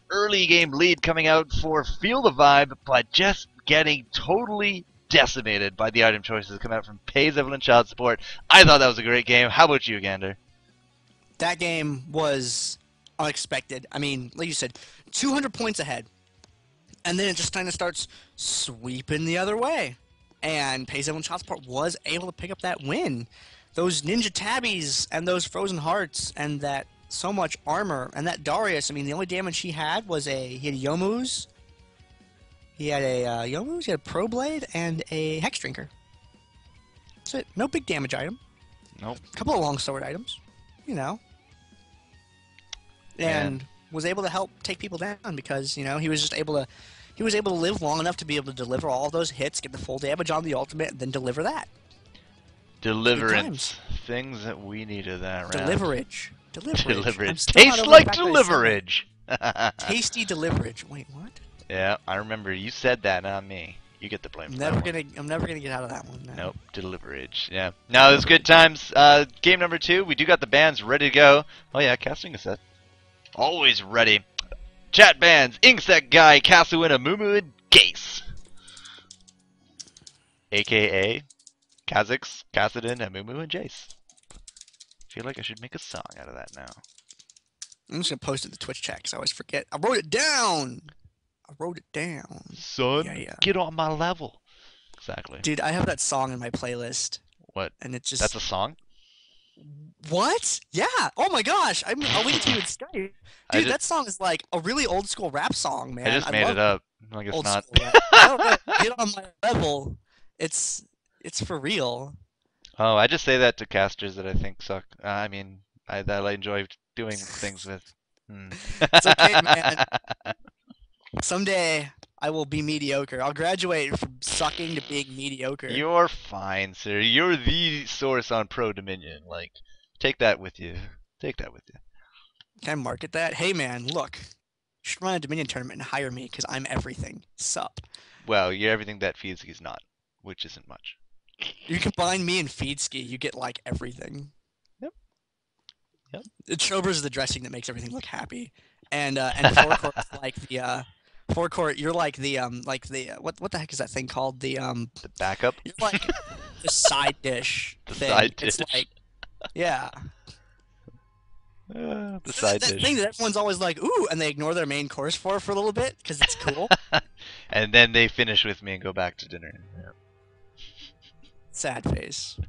early game lead coming out for Feel the Vibe, but just getting totally decimated by the item choices coming out from Pays Evelyn Child Support. I thought that was a great game. How about you, Gander? That game was unexpected. I mean, like you said, 200 points ahead. And then it just kind of starts sweeping the other way. And Pays Evelyn Child Support was able to pick up that win. Those Ninja Tabbies and those Frozen Hearts and that so much armor. And that Darius, I mean, the only damage he had was he had a Yomu's. He had a Yomu's, he had a Pro Blade, and a Hex Drinker. That's it. No big damage item. Nope. A couple of long sword items, you know. And was able to help take people down because, you know, he was able to live long enough to be able to deliver all of those hits, get the full damage on the ultimate, and then deliver that. Deliverance. Things that we needed that round. Deliverage. Tastes like deliverage. Tasty deliverage. Wait, what? Yeah, I remember you said that, not me. You get the blame. I'm never gonna get out of that one. No. Nope, deliverage. Yeah. No, it was good times. Game number 2, we do got the bands ready to go. Oh yeah, casting a set. Always ready. Chat bands, Inkset Guy, Kasuina, Mumu, and Gase. AKA Kha'Zix, Kassadin, and Mumu, and Jace. Feel like I should make a song out of that now. I'm just gonna post it in the Twitch chat because I always forget. I wrote it down. Son, yeah. get on my level. Exactly. Dude, I have that song in my playlist. What? And it just... That's a song? What? Yeah. Oh my gosh. I'll link it to you in Skype. Dude, that song is like a really old school rap song, man. I just made it up. Like it's not. I don't know. Get on my level. It's for real. Oh, I just say that to casters that I think suck. I mean, that I enjoy doing things with. It's okay, man. Someday I will be mediocre. I'll graduate from sucking to being mediocre. You're fine, sir. You're the source on Pro Dominion. Like, take that with you. Take that with you. Can I market that? Hey, man, look. You should run a Dominion tournament and hire me because I'm everything. Sup? Well, you're everything that Feedski's not, which isn't much. You combine me and Feedski, you get, like, everything. Yep. Chober's the dressing that makes everything look happy. And Forecourt's like the... Forecourt, you're like the what the heck is that thing called? The backup? You're like the side dish thing. Side dish. It's like, yeah. The side dish. That thing that everyone's always like, ooh, and they ignore their main course for a little bit because it's cool. And then they finish with me and go back to dinner. Yeah. Sad face.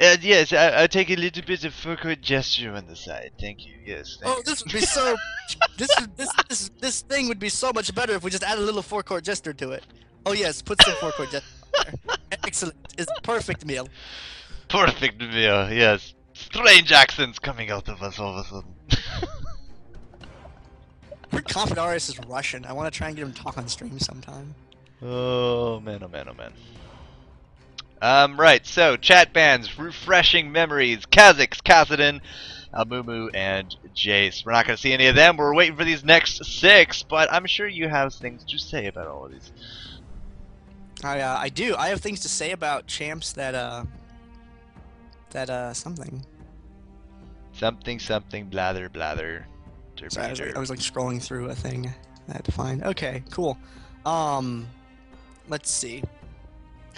Yes, I take a little bit of forecourt gesture on the side. Thank you. Yes. Thank you. This would be so. this thing would be so much better if we just add a little forecourt gesture to it. Oh yes, put some forecourt gesture there. Excellent. It's a perfect meal. Perfect meal. Yes. Strange accents coming out of us all of a sudden. I heard Confidarius is Russian. I want to try and get him to talk on stream sometime. Oh man, oh man, oh man. Right, so, chat bands, refreshing memories, Kha'Zix, Kassadin, Mumu, and Jace. We're not going to see any of them. We're waiting for these next 6, but I'm sure you have things to say about all of these. I do. I have things to say about champs that something. Something, blather, blather. Sorry, I was like scrolling through a thing I had to find. Okay, cool. Let's see.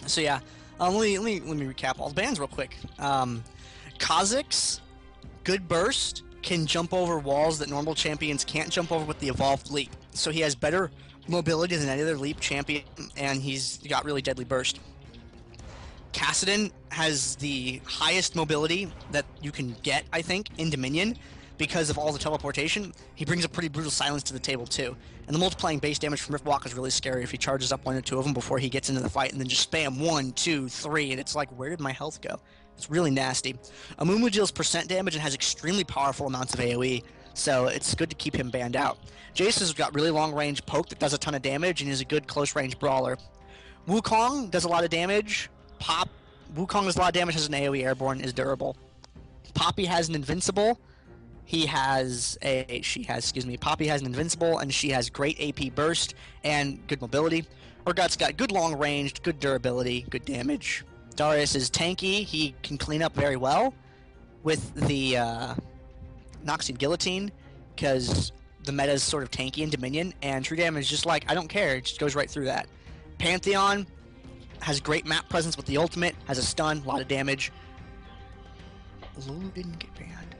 So yeah. Let me recap all the bands real quick. Kha'Zix, good burst, can jump over walls that normal champions can't jump over with the evolved leap. So he has better mobility than any other leap champion, and he's got really deadly burst. Kassadin has the highest mobility that you can get, I think, in Dominion because of all the teleportation. He brings a pretty brutal silence to the table too. And the multiplying base damage from Riftwalk is really scary if he charges up 1 or 2 of them before he gets into the fight and then just spam 1, 2, 3, and it's like, where did my health go? It's really nasty. Amumu deals percent damage and has extremely powerful amounts of AoE, so it's good to keep him banned out. Jace has got really long range poke that does a ton of damage and is a good close range brawler. Wukong does a lot of damage. Wukong does a lot of damage, has an AoE airborne, is durable. Poppy has an invincible. Poppy has an invincible, and she has great AP burst and good mobility. Urgot's got good long range, good durability, good damage. Darius is tanky. He can clean up very well with the Noxian Guillotine because the meta is sort of tanky in Dominion, and true damage is just like, I don't care, it just goes right through that. Pantheon has great map presence with the ultimate, has a stun, a lot of damage. Lulu didn't get banned.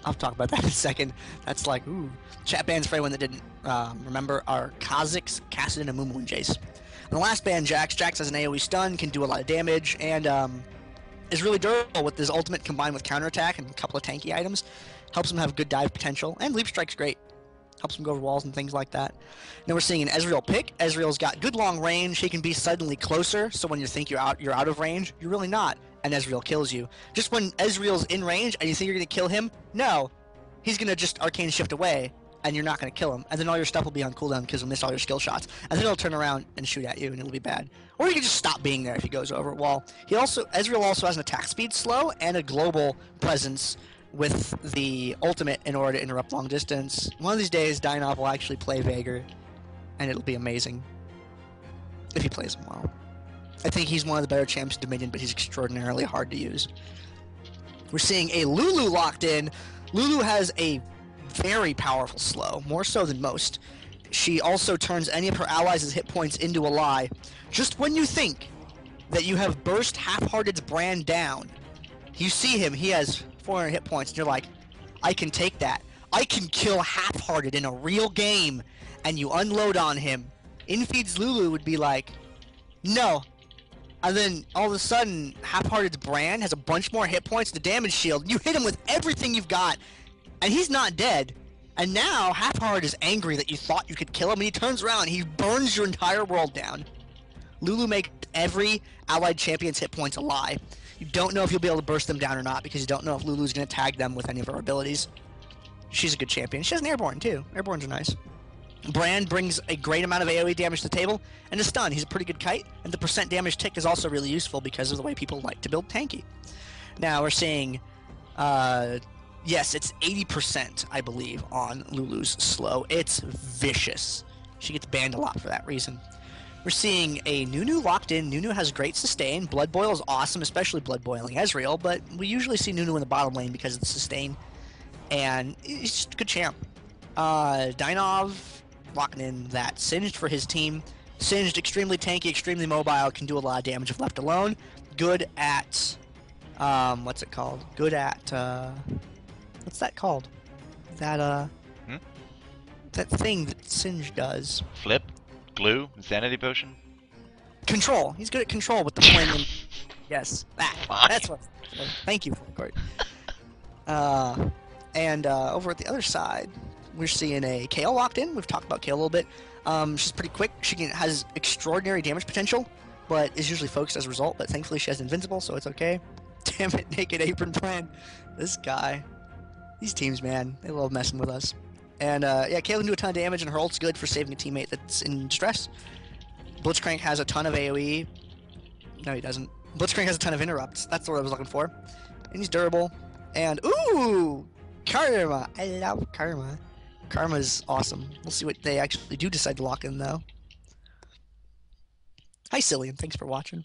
I'll talk about that in a second. That's like, ooh. Chat bans for anyone that didn't remember are Kha'Zix, Kassadin, and Mumu and Jace. And the last ban, Jax. Jax has an AoE stun, can do a lot of damage, and is really durable with his ultimate combined with counterattack and a couple of tanky items. Helps him have good dive potential, and Leap Strike's great. Helps him go over walls and things like that. Now we're seeing an Ezreal pick. Ezreal's got good long range. He can be suddenly closer, so when you think you're out of range, you're really not, and Ezreal kills you. Just when Ezreal's in range and you think you're going to kill him, no. He's going to just Arcane Shift away, and you're not going to kill him. And then all your stuff will be on cooldown because you'll miss all your skill shots. And then he'll turn around and shoot at you, and it'll be bad. Or you can just stop being there if he goes over a wall. Ezreal also has an attack speed slow and a global presence with the ultimate in order to interrupt long distance. One of these days, Dynov will actually play Veigar, and it'll be amazing. If he plays him well. I think he's one of the better champs in Dominion, but he's extraordinarily hard to use. We're seeing a Lulu locked in. Lulu has a very powerful slow, more so than most. She also turns any of her allies' hit points into a lie. Just when you think that you have burst Half-Hearted's brand down, you see him, he has 400 hit points, and you're like, I can take that. I can kill Half-Hearted in a real game, and you unload on him. Infeed's Lulu would be like, no. And then all of a sudden, Half-Hearted's brand has a bunch more hit points, the damage shield. You hit him with everything you've got, and he's not dead. And now Half-Hearted is angry that you thought you could kill him, and he turns around and he burns your entire world down. Lulu makes every allied champion's hit points a lie. You don't know if you'll be able to burst them down or not because you don't know if Lulu's going to tag them with any of her abilities. She's a good champion. She has an Airborne too. Airbornes are nice. Brand brings a great amount of AoE damage to the table, and a stun. He's a pretty good kite, and the percent damage tick is also really useful because of the way people like to build tanky. Now we're seeing, yes, it's 80%, I believe, on Lulu's slow. It's vicious. She gets banned a lot for that reason. We're seeing a Nunu locked in. Nunu has great sustain. Blood Boil is awesome, especially Blood Boiling Ezreal, but we usually see Nunu in the bottom lane because of the sustain, and he's just a good champ. Dynov locking in that Singed for his team. Singed, extremely tanky, extremely mobile, can do a lot of damage if left alone. Good at, what's it called? Good at, what's that called? That, that thing that Singed does. Flip? Glue? Insanity Potion? Control. He's good at control with the flame. Yes, that's what. Thank you, Court. And over at the other side, we're seeing a Kayle locked in. We've talked about Kayle a little bit. She's pretty quick. She has extraordinary damage potential, but is usually focused as a result. But thankfully, she has Invincible, so it's okay. Damn it, Naked Apron plan. This guy. These teams, man, they love messing with us. And yeah, Kayle can do a ton of damage, and her ult's good for saving a teammate that's in distress. Blitzcrank has a ton of AoE. No, he doesn't. Blitzcrank has a ton of interrupts. That's what I was looking for. And he's durable. And, ooh! Karma! I love Karma. Karma's awesome. We'll see what they actually do decide to lock in, though. Hi, Cillian. Thanks for watching.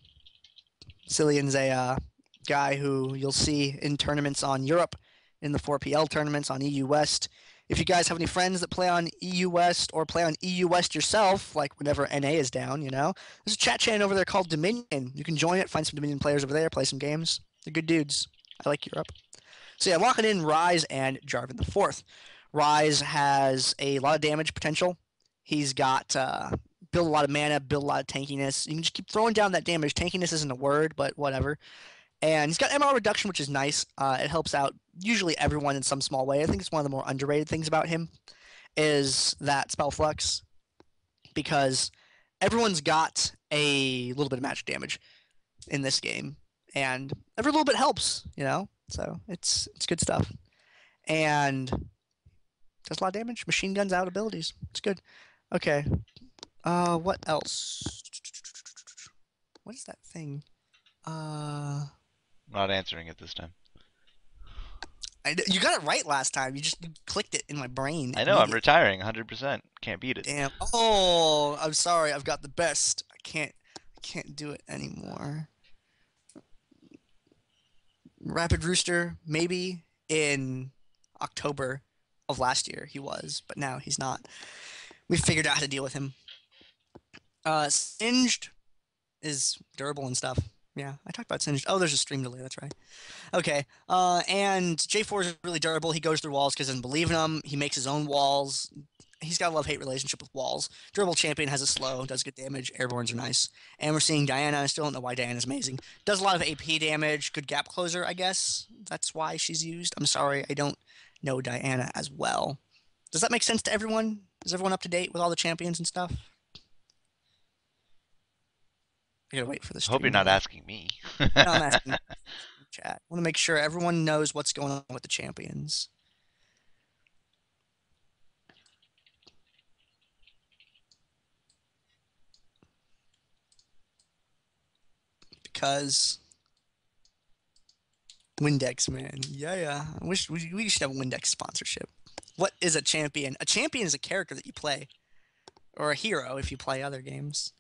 Cillian's a guy who you'll see in tournaments on Europe, in the 4PL tournaments on EU West. If you guys have any friends that play on EU West or play on EU West yourself, like whenever NA is down, you know, there's a chat channel over there called Dominion. You can join it, find some Dominion players over there, play some games. They're good dudes. I like Europe. So yeah, locking in Ryze and Jarvan the Fourth. Ryze has a lot of damage potential. He's got build a lot of mana, build a lot of tankiness. You can just keep throwing down that damage. Tankiness isn't a word, but whatever. And he's got MR reduction, which is nice. It helps out usually everyone in some small way. I think it's one of the more underrated things about him is that spell flux, because everyone's got a little bit of magic damage in this game, and every little bit helps, you know. So it's good stuff. And does a lot of damage. Machine guns out abilities. It's good. Okay. What else? What is that thing? Not answering it this time. You got it right last time. You clicked it in my brain I know, I'm immediately. retiring 100%. Can't beat it. Damn. Oh, I'm sorry. I've got the best. I can't do it anymore. Rapid Rooster, maybe in October of last year he was, but now he's not. We figured out how to deal with him. Singed is durable and stuff. Yeah, I talked about Singed. Oh, there's a stream delay. That's right. Okay. And J4 is really durable. He goes through walls because he doesn't believe in them. He makes his own walls. He's got a love-hate relationship with walls. Durable champion has a slow, does good damage. Airborns are nice. And we're seeing Diana. I still don't know why Diana's amazing. Does a lot of AP damage. Good gap closer, I guess. That's why she's used. I'm sorry, I don't know Diana as well. Does that make sense to everyone? Is everyone up to date with all the champions and stuff? I gotta wait for the Hope stream you're not delay. asking me. No, I'm asking chat. I want to make sure everyone knows what's going on with the champions. Because Windex, man. Yeah, yeah. I wish we should have a Windex sponsorship. What is a champion? A champion is a character that you play, or a hero if you play other games.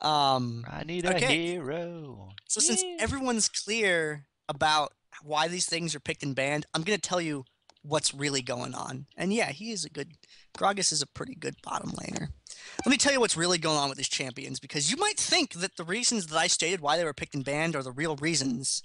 I need a Okay. hero. So since Yeah. everyone's clear about why these things are picked and banned, I'm gonna tell you what's really going on. And yeah, he is a good. Gragas is a pretty good bottom laner. Let me tell you what's really going on with these champions, because you might think that the reasons that I stated why they were picked and banned are the real reasons,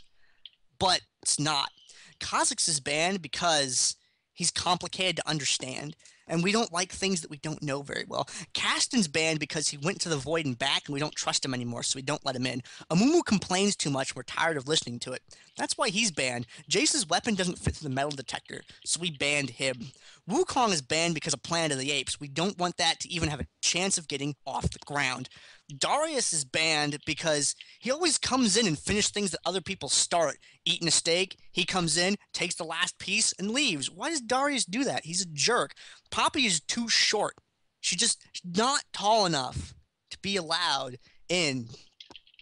but it's not. Kha'Zix is banned because he's complicated to understand, and we don't like things that we don't know very well. Caston's banned because he went to the Void and back, and we don't trust him anymore, so we don't let him in. Amumu complains too much, and we're tired of listening to it. That's why he's banned. Jace's weapon doesn't fit the metal detector, so we banned him. Wukong is banned because of Planet of the Apes. We don't want that to even have a chance of getting off the ground. Darius is banned because he always comes in and finishes things that other people start. Eating a steak, he comes in, takes the last piece, and leaves. Why does Darius do that? He's a jerk. Poppy is too short. She's just not tall enough to be allowed in.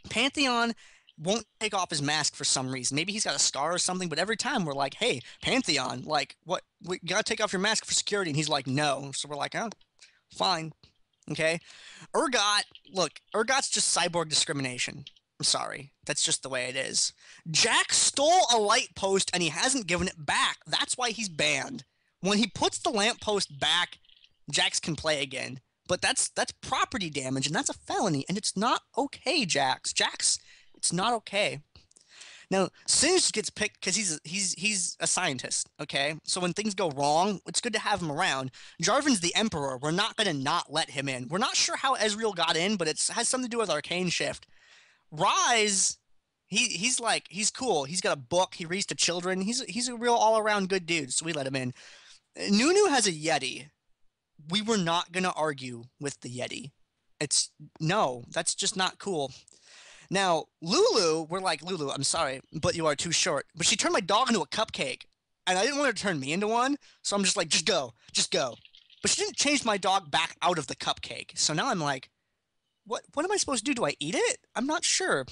Pantheon won't take off his mask for some reason. Maybe he's got a scar or something, but every time we're like, hey, Pantheon, like, what? We gotta take off your mask for security. And he's like, no. So we're like, oh, fine. Okay. Urgot, look, Urgot's just cyborg discrimination. I'm sorry. That's just the way it is. Jack stole a light post and he hasn't given it back. That's why he's banned. When he puts the lamppost back, Jax can play again. But that's property damage and that's a felony and it's not okay, Jax. Jax, it's not okay. Now, Singe gets picked because he's a scientist, okay? So when things go wrong, it's good to have him around. Jarvan's the Emperor. We're not going to not let him in. We're not sure how Ezreal got in, but it has something to do with Arcane Shift. Rise, he's cool. He's got a book. He reads to children. He's a real all-around good dude, so we let him in. Nunu has a Yeti. We were not going to argue with the Yeti. No, that's just not cool. Now, Lulu, we're like, Lulu, I'm sorry, but you are too short. But she turned my dog into a cupcake, and I didn't want her to turn me into one, so I'm just like, just go, just go. But she didn't change my dog back out of the cupcake. So now I'm like, what am I supposed to do? Do I eat it? I'm not sure.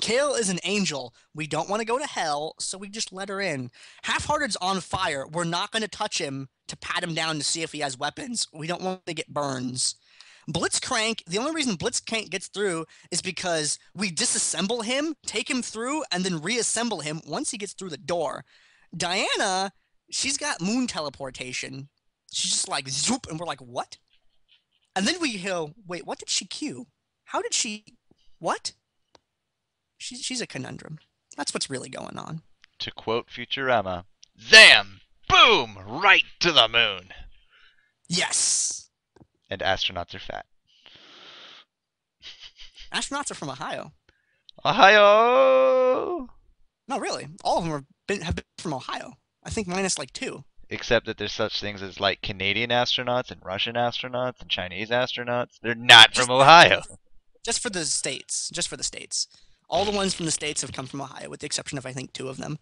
Kale is an angel. We don't want to go to hell, so we just let her in. Half-Hearted's on fire. We're not going to touch him to pat him down to see if he has weapons. We don't want to get burns. Blitzcrank, the only reason Blitzcrank gets through is because we disassemble him, take him through, and then reassemble him once he gets through the door. Diana, she's got moon teleportation. She's just like, zoop, and we're like, what? And then we go, wait, what did she Q? How did she, what? She's a conundrum. That's what's really going on. To quote Futurama, Zam! Boom! Right to the moon! Yes! And astronauts are fat. Astronauts are from Ohio. Ohio! No, really. All of them have been from Ohio. I think minus like 2. Except that there's such things as like Canadian astronauts and Russian astronauts and Chinese astronauts. They're not from Just Ohio. just for the states. Just for the states. All the ones from the states have come from Ohio, with the exception of I think 2 of them.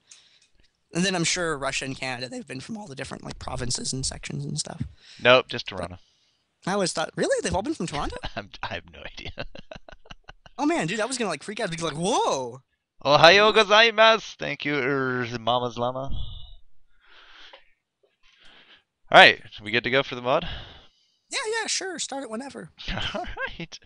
And then I'm sure Russia and Canada, they've been from all the different like provinces and sections and stuff. Nope, just Toronto. I always thought, really? They've all been from Toronto? I have no idea. Oh man, dude, I was gonna like freak out. Be like, whoa! Ohio gozaimasu! Thank you, Mama's Llama. Alright, we good to go for the mod? Yeah, sure. Start it whenever. Alright.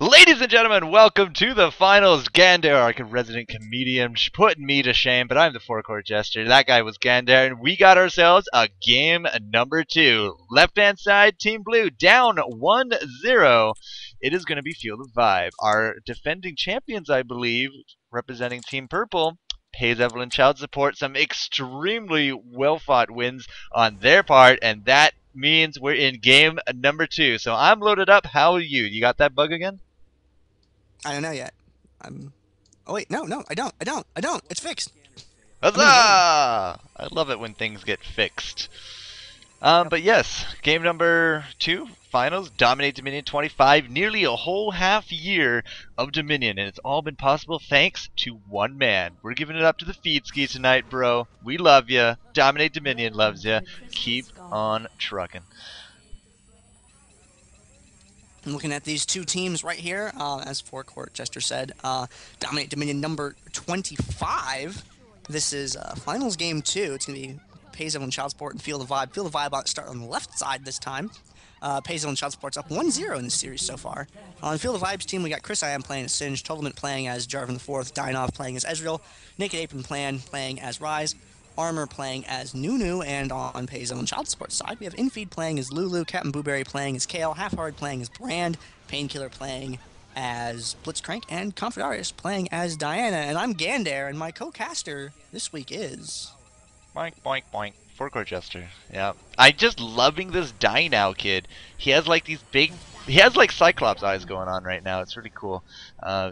Ladies and gentlemen, welcome to the finals. Gander, our resident comedian, putting me to shame, but I'm the forecourt jester. That guy was Gander, and we got ourselves a game number 2. Left-hand side, Team Blue, down 1-0. It is going to be Feel the Vibe. Our defending champions, I believe, representing Team Purple, pays Evelyn child support, some extremely well-fought wins on their part, and that means we're in game number 2. So I'm loaded up. How are you? You got that bug again? I don't know yet. Oh wait, no, I don't. It's fixed. Huzzah! I love it when things get fixed. But yes, game number 2, finals, Dominate Dominion 25, nearly a whole half year of Dominion, and it's all been possible thanks to one man. We're giving it up to the feed ski tonight, bro. We love ya. Dominate Dominion loves ya. Keep on trucking. I'm looking at these two teams right here, as Forecourt Jester said, Dominate Dominion number 25. This is finals game 2. It's going to be Pays Evelyn Child Support and Feel the Vibe. Feel the Vibe start on the left side this time. Pays Evelyn Child Support's up 1-0 in this series so far. On Feel the Vibe's team, we got Chris I Am playing as Singe, Totalment playing as Jarvan IV, Dynov playing as Ezreal, Naked Apron playing as Rise, Armor playing as Nunu, and on Pays Evelyn Child Support side, we have Infeed playing as Lulu, Captain Booberry playing as Kale, Half-Hard playing as Brand, Painkiller playing as Blitzcrank, and Confidarius playing as Diana. And I'm Gander, and my co-caster this week is... Boink, boink, boink. Forecourt Jester. Yeah. I'm just loving this Die Now kid. He has like these big... He has like Cyclops eyes going on right now. It's really cool.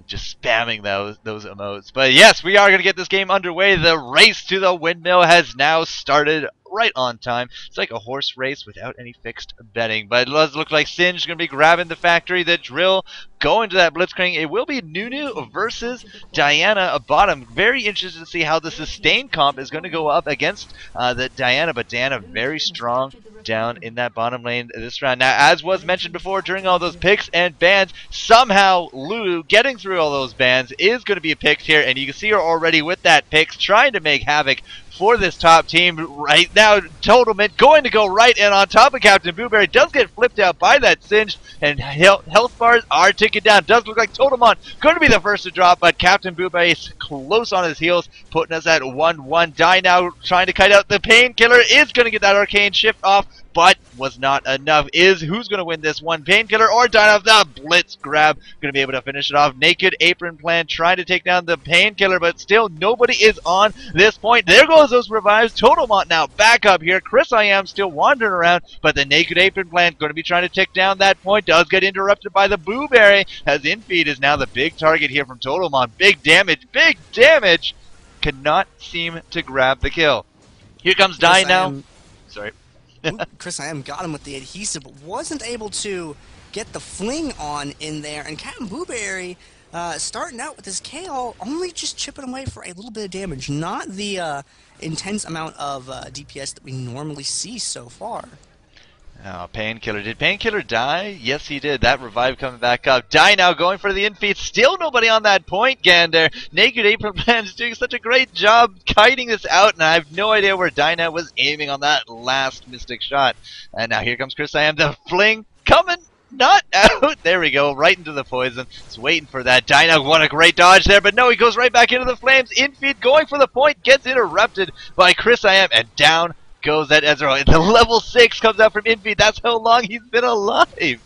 Just spamming those emotes. But yes, we are going to get this game underway. The race to the windmill has now started right on time. It's like a horse race without any fixed betting. But it does look like Singe is going to be grabbing the factory. The drill going to that Blitzcrank. It will be Nunu versus Diana a bottom. Very interested to see how the sustain comp is going to go up against the Diana. But Diana very strong down in that bottom lane this round. Now, as was mentioned before, during all those picks and bans, somehow Lulu getting through all those bans is going to be picked here, and you can see her already with that picks, trying to make havoc for this top team right now. Totalment going to go right in on top of Captain Booberry. Does get flipped out by that Singe, and health bars are ticking down. Does look like Totalmon going to be the first to drop, but Captain Booberry is close on his heels, putting us at 1-1. Die now trying to kite out the Painkiller, is going to get that arcane shift off, but was not enough. Who's going to win this one? Painkiller or Dynov? The Blitz grab going to be able to finish it off. Naked Apron plan trying to take down the Painkiller, but still nobody is on this point. There goes those revives. Totalmont now back up here. Chris I Am still wandering around, but the Naked Apron plan going to be trying to take down that point. Does get interrupted by the Booberry, as Infeed is now the big target here from Totalmont. Big damage. Cannot seem to grab the kill. Here comes Die now. Sorry. Ooh, Chris I Am got him with the adhesive, but wasn't able to get the fling on in there. And Captain Booberry, starting out with his Kale, only just chipping away for a little bit of damage. Not the intense amount of DPS that we normally see so far. Oh, Painkiller. Did Painkiller die? Yes, he did. That revive coming back up. Die now going for the infeed. Still nobody on that point, Gander. Naked Apron Man is doing such a great job kiting this out, and I have no idea where Die now was aiming on that last Mystic shot. And now here comes Chris I Am. The fling coming. Not out. There we go. Right into the poison. Just waiting for that. Dyna, what a great dodge there. But no, he goes right back into the flames. Infeed going for the point. Gets interrupted by Chris I Am. And down goes that Ezreal. The level 6 comes out from Infeed. That's how long he's been alive.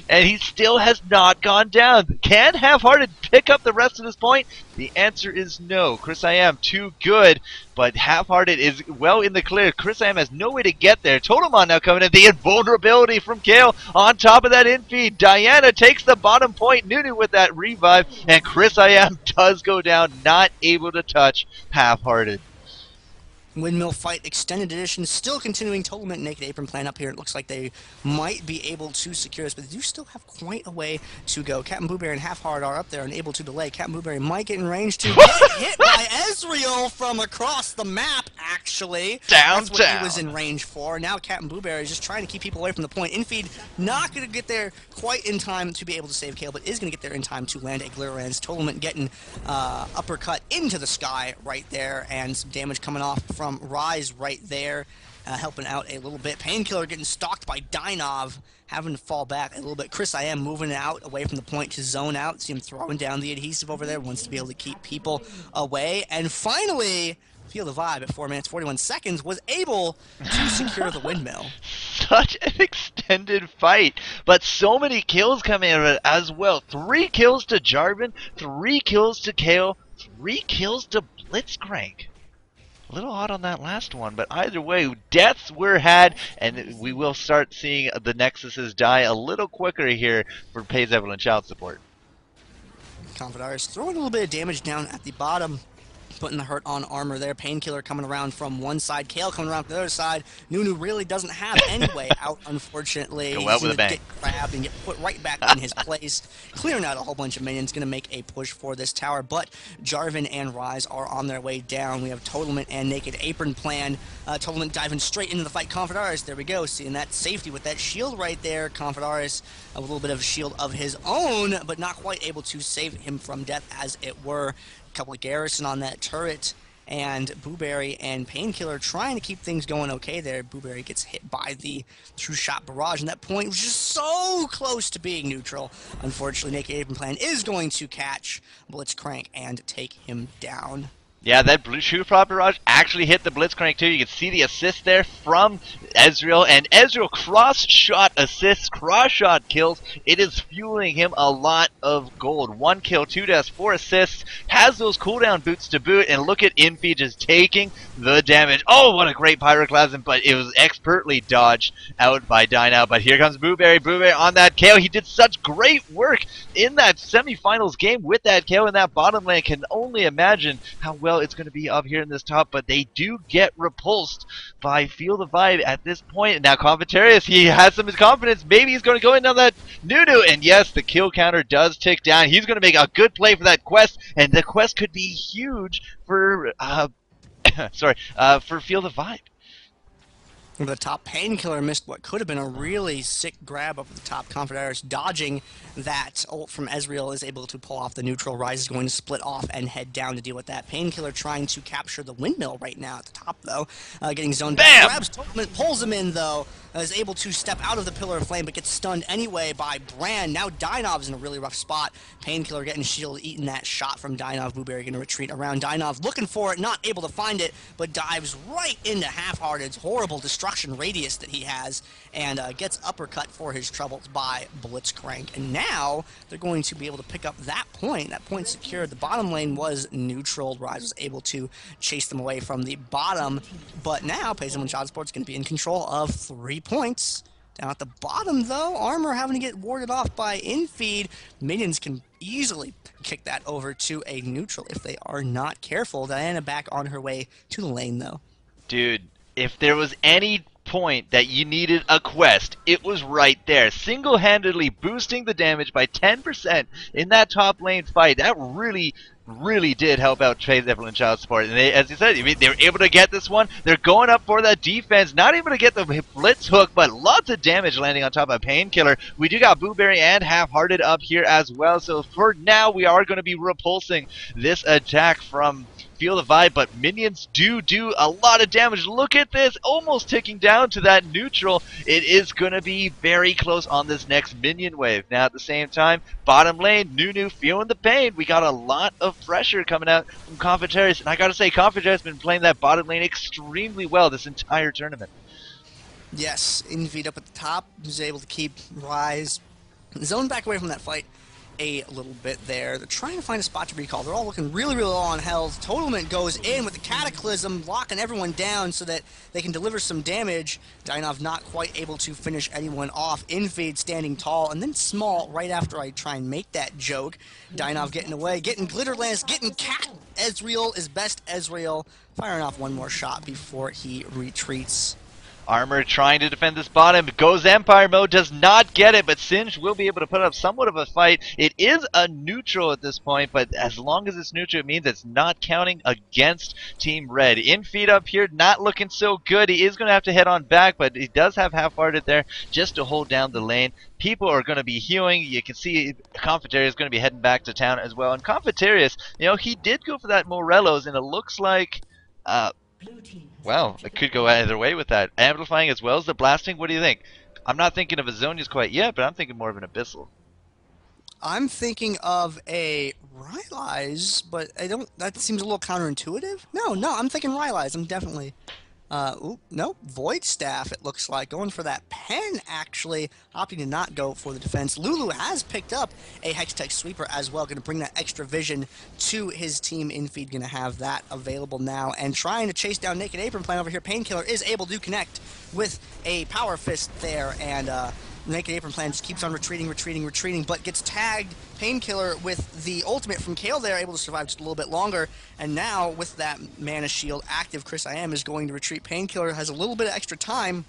And he still has not gone down. Can Half-Hearted pick up the rest of this point? The answer is no. Chris I Am too good, but Half-Hearted is well in the clear. Chris I Am has no way to get there. Totalmon now coming in. The invulnerability from Kale on top of that infeed. Diana takes the bottom point. Nunu with that revive, and Chris I Am does go down, not able to touch Half-Hearted. Windmill Fight Extended Edition still continuing. Totalment Naked Apron plan up here. It looks like they might be able to secure this, but they do still have quite a way to go. Captain Booberry and Half-Hard are up there and able to delay. Captain Booberry might get in range to get hit by Ezreal from across the map, actually. That's what he was in range for. Now Captain Booberry is just trying to keep people away from the point. Infeed not going to get there quite in time to be able to save Kale, but is going to get there in time to land a Glirrans. Totalment getting uppercut into the sky right there, and some damage coming off from Rise right there. helping out a little bit. Painkiller getting stalked by Dynov, having to fall back a little bit. Chris I am moving out away from the point to zone out. See him throwing down the adhesive over there. Wants to be able to keep people away. And finally, Feel the Vibe at 4 minutes 41 seconds was able to secure the windmill. Such an extended fight, but so many kills coming out of it as well. 3 kills to Jarvan, 3 kills to Kale, 3 kills to Blitzcrank. A little odd on that last one, but either way, deaths were had, and we will start seeing the Nexuses die a little quicker here for Pays Evelyn Child Support. Confidars throwing a little bit of damage down at the bottom, putting the hurt on Armor there. Painkiller coming around from one side, Kale coming around from the other side. Nunu really doesn't have any way out, unfortunately. Go out with a bang. Get grabbed and get put right back in his place. Clearing out a whole bunch of minions, going to make a push for this tower, but Jarvan and Rise are on their way down. We have Totalment and Naked Apron planned. Totalment diving straight into the fight. Confidars, there we go, seeing that safety with that shield right there. Confidars, a little bit of a shield of his own, but not quite able to save him from death, as it were. Couple of Garrison on that turret, and Booberry and Painkiller trying to keep things going okay there. Booberry gets hit by the True Shot Barrage, and that point was just so close to being neutral. Unfortunately, Naked Apron Plan is going to catch Blitzcrank and take him down. Yeah, that blue shoe prop barrage actually hit the Blitzcrank too. You can see the assist there from Ezreal, and Ezreal cross-shot assists, cross-shot kills. It is fueling him a lot of gold. 1 kill, 2 deaths, 4 assists, has those cooldown boots to boot, and look at Infi just taking the damage. Oh, what a great Pyroclasm, but it was expertly dodged out by Dynow. But here comes Booberry. Booberry on that KO. He did such great work in that semifinals game with that KO in that bottom lane. Can only imagine how well it's going to be up here in this top, but they do get repulsed by Feel the Vibe at this point. And now Confitarius, he has some confidence. Maybe he's going to go in on that Nunu, and yes, the kill counter does tick down. He's going to make a good play for that quest, and the quest could be huge for for Feel the Vibe. Over the top, Painkiller missed what could have been a really sick grab up at the top. Confidarius dodging that ult from Ezreal is able to pull off the neutral. Rise is going to split off and head down to deal with that. Painkiller trying to capture the windmill right now at the top, though. Getting zoned back. Grabs Totalment, pulls him in, though. Is able to step out of the Pillar of Flame, but gets stunned anyway by Brand. Now Dynov's in a really rough spot. Painkiller getting shield, eating that shot from Dynov. Blueberry going to retreat around Dynov, looking for it, not able to find it, but dives right into Half-Hearted's horrible destruction radius that he has, and gets uppercut for his troubles by Blitzcrank. And now they're going to be able to pick up that point. That point secured. The bottom lane was neutral. Rise was able to chase them away from the bottom, but now Pays Evelyn Child Support is going to be in control of 3 points. Down at the bottom, though, Armor having to get warded off by Infeed. Minions can easily kick that over to a neutral if they are not careful. Diana back on her way to the lane, though. Dude, if there was any point that you needed a quest, it was right there. Single-handedly boosting the damage by 10% in that top lane fight. That really did help out Pays Evelyn Child Support. And they, as you said, they were able to get this one. They're going up for that defense, not able to get the blitz hook, but lots of damage landing on top of Painkiller. We do got Booberry and Half-Hearted up here as well, so for now we are going to be repulsing this attack from Feel the Vibe, but minions do a lot of damage. Look at this, almost ticking down to that neutral. It is going to be very close on this next minion wave. Now at the same time, bottom lane, Nunu feeling the pain. We got a lot of pressure coming out from Confitarius, and I gotta say, Confitarius has been playing that bottom lane extremely well this entire tournament. Yes, Invid up at the top, who's able to keep Rise zoned back away from that fight a little bit there. They're trying to find a spot to recall. They're all looking really low on health. Totalment goes in with the Cataclysm, locking everyone down so that they can deliver some damage. Dynov not quite able to finish anyone off. Infeed standing tall, and then small right after I try and make that joke. Dynov getting away, getting Glitter Lance, getting Cat. Ezreal is best Ezreal, firing off one more shot before he retreats. Armor trying to defend this bottom, goes Empire mode, does not get it, but Singed will be able to put up somewhat of a fight. It is a neutral at this point, but as long as it's neutral, it means it's not counting against Team Red. Infeed up here, not looking so good. He is going to have to head on back, but he does have Half-Hearted there just to hold down the lane. People are going to be healing. You can see Confitarius is going to be heading back to town as well. And Confitarius, you know, he did go for that Morelos, and it looks like Wow, it could go either way with that. Amplifying as well as the blasting. What do you think? I'm not thinking of a Zonius quite yet, but I'm thinking more of an Abyssal. I'm thinking of a Rylai's, but I don't. That seems a little counterintuitive. No, I'm thinking Rylai's. I'm definitely. No, Void Staff. It looks like going for that pen. Actually, opting to not go for the defense. Lulu has picked up a Hextech Sweeper as well. Going to bring that extra vision to his team. Infeed going to have that available now, and trying to chase down Naked Apron Plan over here. Painkiller is able to connect with a Power Fist there, and Naked Apron Plan just keeps on retreating, but gets tagged. Painkiller with the ultimate from Kale there, able to survive just a little bit longer. And now, with that Mana Shield active, Chris I Am is going to retreat. Painkiller has a little bit of extra time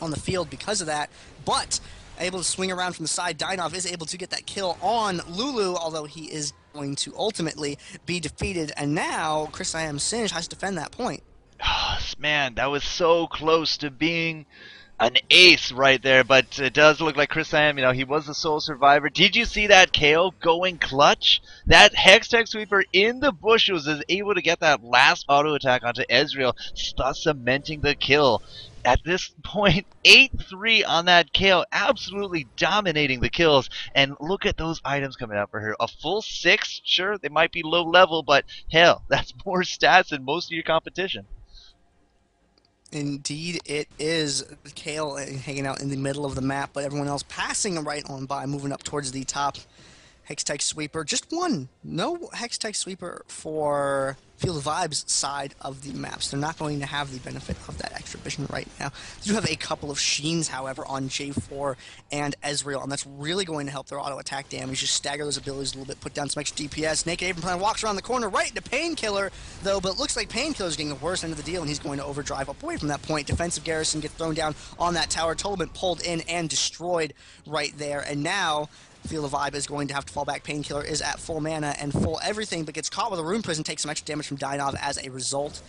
on the field because of that, but able to swing around from the side. Dynov is able to get that kill on Lulu, although he is going to ultimately be defeated. And now, Chris I Am Singe has to defend that point. Oh, man, that was so close to being an ace right there, but it does look like Chris Sam, he was the sole survivor. Did you see that KO going clutch? That Hextech Sweeper in the bushes is able to get that last auto attack onto Ezreal, thus cementing the kill. At this point, 8-3 on that KO, absolutely dominating the kills. And look at those items coming out for her. A full 6, sure, they might be low level, but hell, that's more stats than most of your competition. Indeed, it is. Kale hanging out in the middle of the map, but everyone else passing right on by, moving up towards the top. Hextech Sweeper, just one. No Hextech Sweeper for Field of Vibes side of the maps. They're not going to have the benefit of that extra vision right now. They do have a couple of Sheens, however, on J4 and Ezreal, and that's really going to help their auto attack damage. Just stagger those abilities a little bit, put down some extra DPS. Naked Apron Plan walks around the corner right into Painkiller, though, but it looks like Painkiller's getting the worst end of the deal, and he's going to overdrive up away from that point. Defensive Garrison gets thrown down on that tower. Totalment pulled in and destroyed right there, and now Feel the Vibe is going to have to fall back. Painkiller is at full mana and full everything, but gets caught with a Rune Prison, takes some extra damage from Dynov as a result.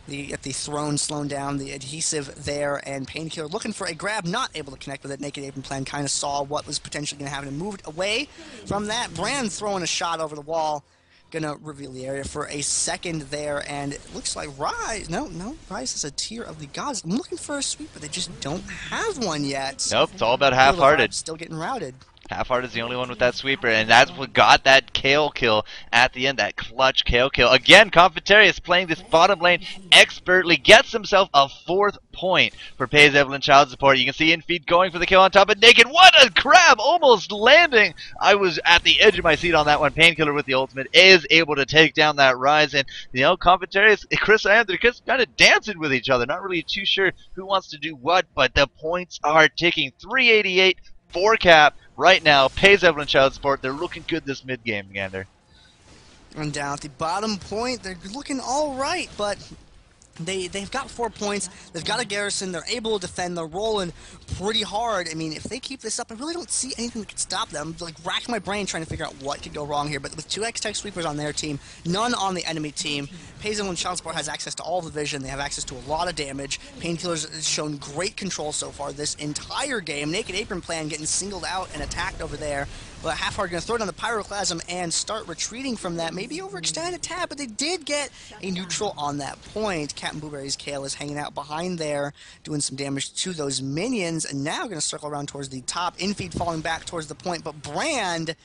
At the throne slowing down, the adhesive there, and Painkiller looking for a grab, not able to connect with it. Naked Apron Plan kind of saw what was potentially going to happen and moved away from that. Brand throwing a shot over the wall, gonna reveal the area for a second there, and it looks like Rise, no, Rise is a tier of the gods. I'm looking for a sweep, but they just don't have one yet. Nope, it's all about half-hearted. Still getting routed. Half-Heart is the only one with that sweeper, and that's what got that Kale kill at the end, that clutch Kale kill. Again, Confitarius playing this bottom lane expertly, gets himself a 4th point for Pays Evelyn Child Support. You can see Infeed going for the kill on top of Naked. What a grab! Almost landing! I was at the edge of my seat on that one. Painkiller with the ultimate is able to take down that Rise, and, Confitarius, Chris and Anthony, just kind of dancing with each other. Not really too sure who wants to do what, but the points are ticking. 388, 4 cap. Right now, Pays Evelyn Child Support, they're looking good this mid-game, Gander. And down at the bottom point, they're looking all right, but they've got 4 points. They've got a garrison. They're able to defend. They're rolling pretty hard. I mean, if they keep this up, I really don't see anything that could stop them. I'm, racking my brain trying to figure out what could go wrong here. But with 2 Hextech Sweepers on their team, none on the enemy team, Pays Evelyn Child Support has access to all the vision. They have access to a lot of damage. Painkiller's shown great control so far this entire game. Naked Apron Plan getting singled out and attacked over there. But Half-Heart going to throw down the Pyroclasm and start retreating from that. Maybe overextend a tad, but they did get a neutral on that point. Captain Blueberry's Kale is hanging out behind there, doing some damage to those minions, and now going to circle around towards the top. Infeed falling back towards the point, but Brand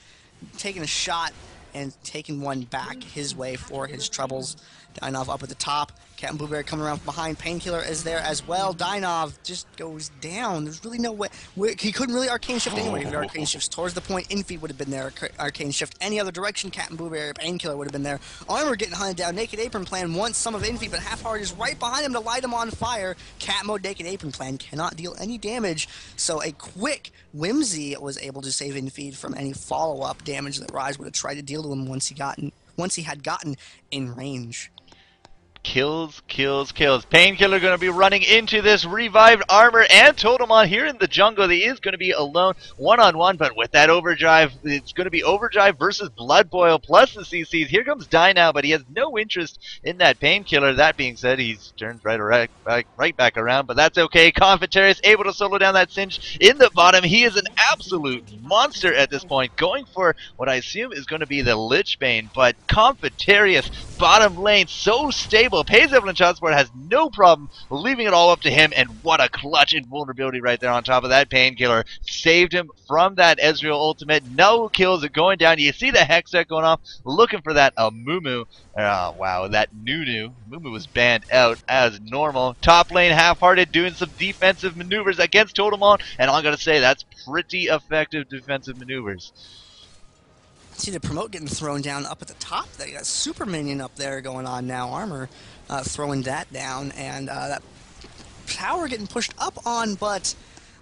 taking a shot and taking one back his way for his troubles. Dynov up at the top. Captain Blueberry coming around from behind. Painkiller is there as well. Dynov just goes down. There's really no way. He couldn't really Arcane Shift anyway. If he Arcane Shifts towards the point, Infeed would have been there. Arcane Shift any other direction, Captain Blueberry or Painkiller would have been there. Armor getting hunted down. Naked Apron Plan wants some of Infeed, but Half-Heart is right behind him to light him on fire. Cat Mode Naked Apron Plan cannot deal any damage, so a quick Whimsy was able to save Infeed from any follow-up damage that Rise would have tried to deal to him once he had gotten in range. Kills. Painkiller going to be running into this revived armor and Totemon here in the jungle. He is going to be alone one-on-one, but with that overdrive, it's going to be overdrive versus Blood Boil plus the CCs. Here comes Die now, but he has no interest in that Painkiller. That being said, he's turned right back around, but that's okay. Confitarius able to solo down that Singe in the bottom. He is an absolute monster at this point, going for what I assume is going to be the Lich Bane, but Confitarius, bottom lane, so stable. Pays Evelyn Shotsport has no problem leaving it all up to him, and what a clutch invulnerability right there on top of that Painkiller. Saved him from that Ezreal ultimate. No kills are going down. You see the Hex deck going off, looking for that Amumu. Oh, wow, that Nunu. Mumu was banned out as normal. Top lane half-hearted, doing some defensive maneuvers against Totemon, and I'm going to say that's pretty effective defensive maneuvers. See the promote getting thrown down up at the top. They got super minion up there going on now. Armor throwing that down, and that tower getting pushed up on, but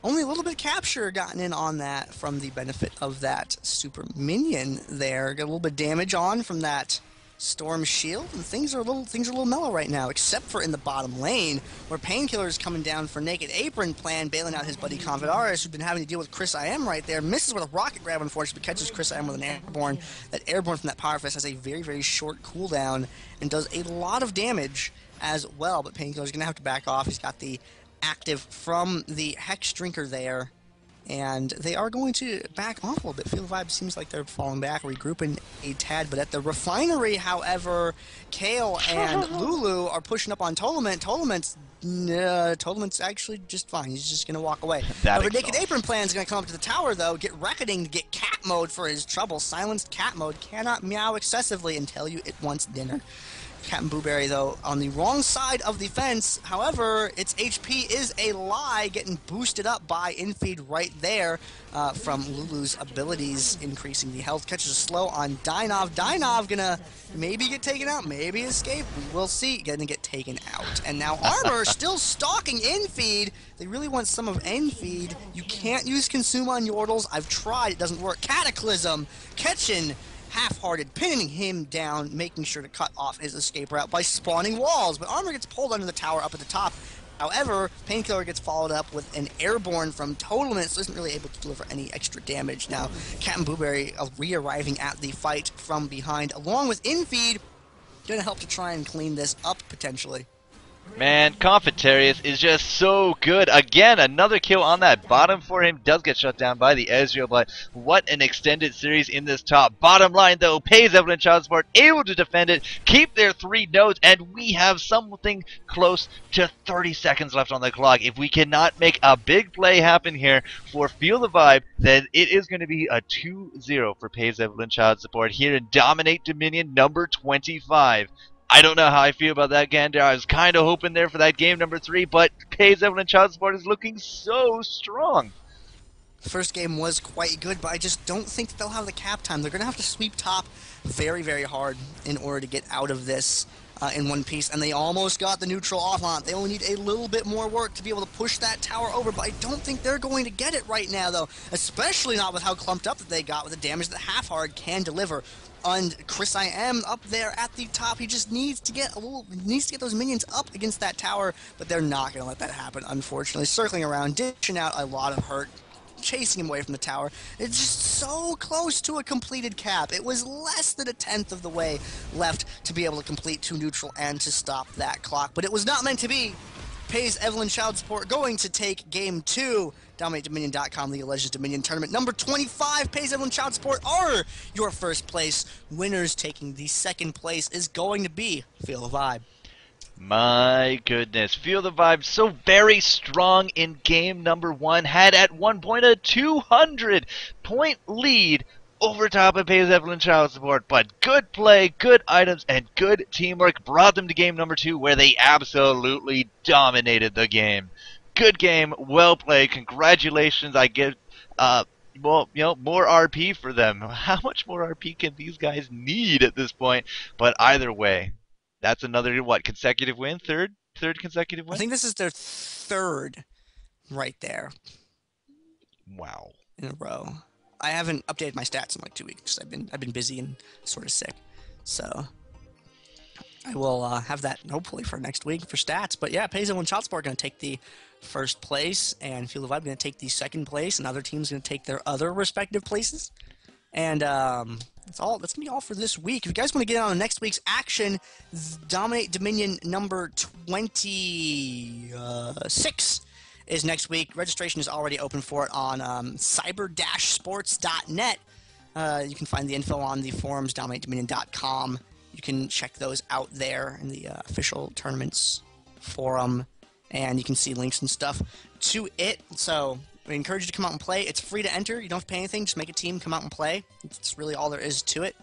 only a little bit of capture gotten in on that from the benefit of that super minion there. Got a little bit of damage on from that Storm Shield, and things are a little mellow right now, except for in the bottom lane, where Painkiller is coming down for Naked Apron plan, bailing out his buddy Confidarius, who's been having to deal with Chris IM right there. Misses with a rocket grab, unfortunately, but catches Chris IM with an airborne. That airborne from that Power Fist has a very, very short cooldown and does a lot of damage as well, but Painkiller's going to have to back off. He's got the active from the Hex Drinker there, and they are going to back off a little bit. Feel the vibe seems like they're falling back, regrouping a tad, but at the refinery, however, Kale and Lulu are pushing up on Tolemant. Tolement's actually just fine. He's just going to walk away. However, Naked Apron Plan is going to come up to the tower, though, get Reckoning to get cat mode for his trouble. Silenced cat mode cannot meow excessively and tell you it wants dinner. Captain Blueberry, though, on the wrong side of the fence. However, its HP is a lie, getting boosted up by infeed right there from Lulu's abilities, increasing the health. Catches a slow on Dynov. Dynov gonna maybe get taken out, maybe escape. We will see. Gonna get taken out. And now Armor still stalking infeed. They really want some of infeed. You can't use Consume on Yordles. I've tried. It doesn't work. Cataclysm catching Half-Hearted, pinning him down, making sure to cut off his escape route by spawning walls. But Armor gets pulled under the tower up at the top. However, Painkiller gets followed up with an airborne from Totemant, so isn't really able to deliver any extra damage. Now, Captain Blueberry re-arriving at the fight from behind, along with Infeed, going to help to try and clean this up, potentially. Man, Confitarius is just so good. Again, another kill on that bottom for him. Does get shut down by the Ezreal, but what an extended series in this top. Bottom line, though, Pays Evelyn Child Support able to defend it, keep their 3 nodes, and we have something close to 30 seconds left on the clock. If we cannot make a big play happen here for Feel the Vibe, then it is going to be a 2-0 for Pays Evelyn Child Support here in Dominate Dominion number 25. I don't know how I feel about that, Gander. I was kind of hoping there for that game number 3, but Pays Evelyn Child Support is looking so strong. The first game was quite good, but I just don't think that they'll have the cap time. They're going to have to sweep top very, very hard in order to get out of this in one piece, and they almost got the neutral off on it. They only need a little bit more work to be able to push that tower over, but I don't think they're going to get it right now, though, especially not with how clumped up that they got with the damage that Half-Hard can deliver. And Chris IM up there at the top. He just needs to get those minions up against that tower, but they're not going to let that happen, unfortunately. Circling around, dishing out a lot of hurt, chasing him away from the tower. It's just so close to a completed cap. It was less than 1/10 of the way left to be able to complete 2 neutral and to stop that clock, but it was not meant to be. Pays Evelyn Child Support going to take game 2. DominateDominion.com League of Legends Dominion Tournament number 25. Pays Evelyn Child Support are your first place winners. Taking the second place is going to be Feel the Vibe. My goodness, Feel the Vibe so very strong in game number 1. Had at one point a 200-point lead over top of Pays Evelyn Child Support, but good play, good items, and good teamwork brought them to game number 2, where they absolutely dominated the game. Good game, well played, congratulations. I give, well, you know, more RP for them. How much more RP can these guys need at this point? But either way, that's another, what, consecutive win? Third consecutive win? I think this is their 3rd right there. Wow. In a row. I haven't updated my stats in like 2 weeks. I've been busy and sort of sick, so I will have that hopefully for next week for stats. But yeah, Pays Evelyn Child Support going to take the first place, and Feel the Vibe going to take the second place, and other teams going to take their other respective places. And that's all. That's gonna be all for this week. If you guys want to get on to next week's action, Dominate Dominion number 26. is next week. Registration is already open for it on cyber-sports.net. You can find the info on the forums, dominatedominion.com. You can check those out there in the official tournaments forum, and you can see links and stuff to it. So we encourage you to come out and play. It's free to enter. You don't have to pay anything. Just make a team, come out and play. It's really all there is to it.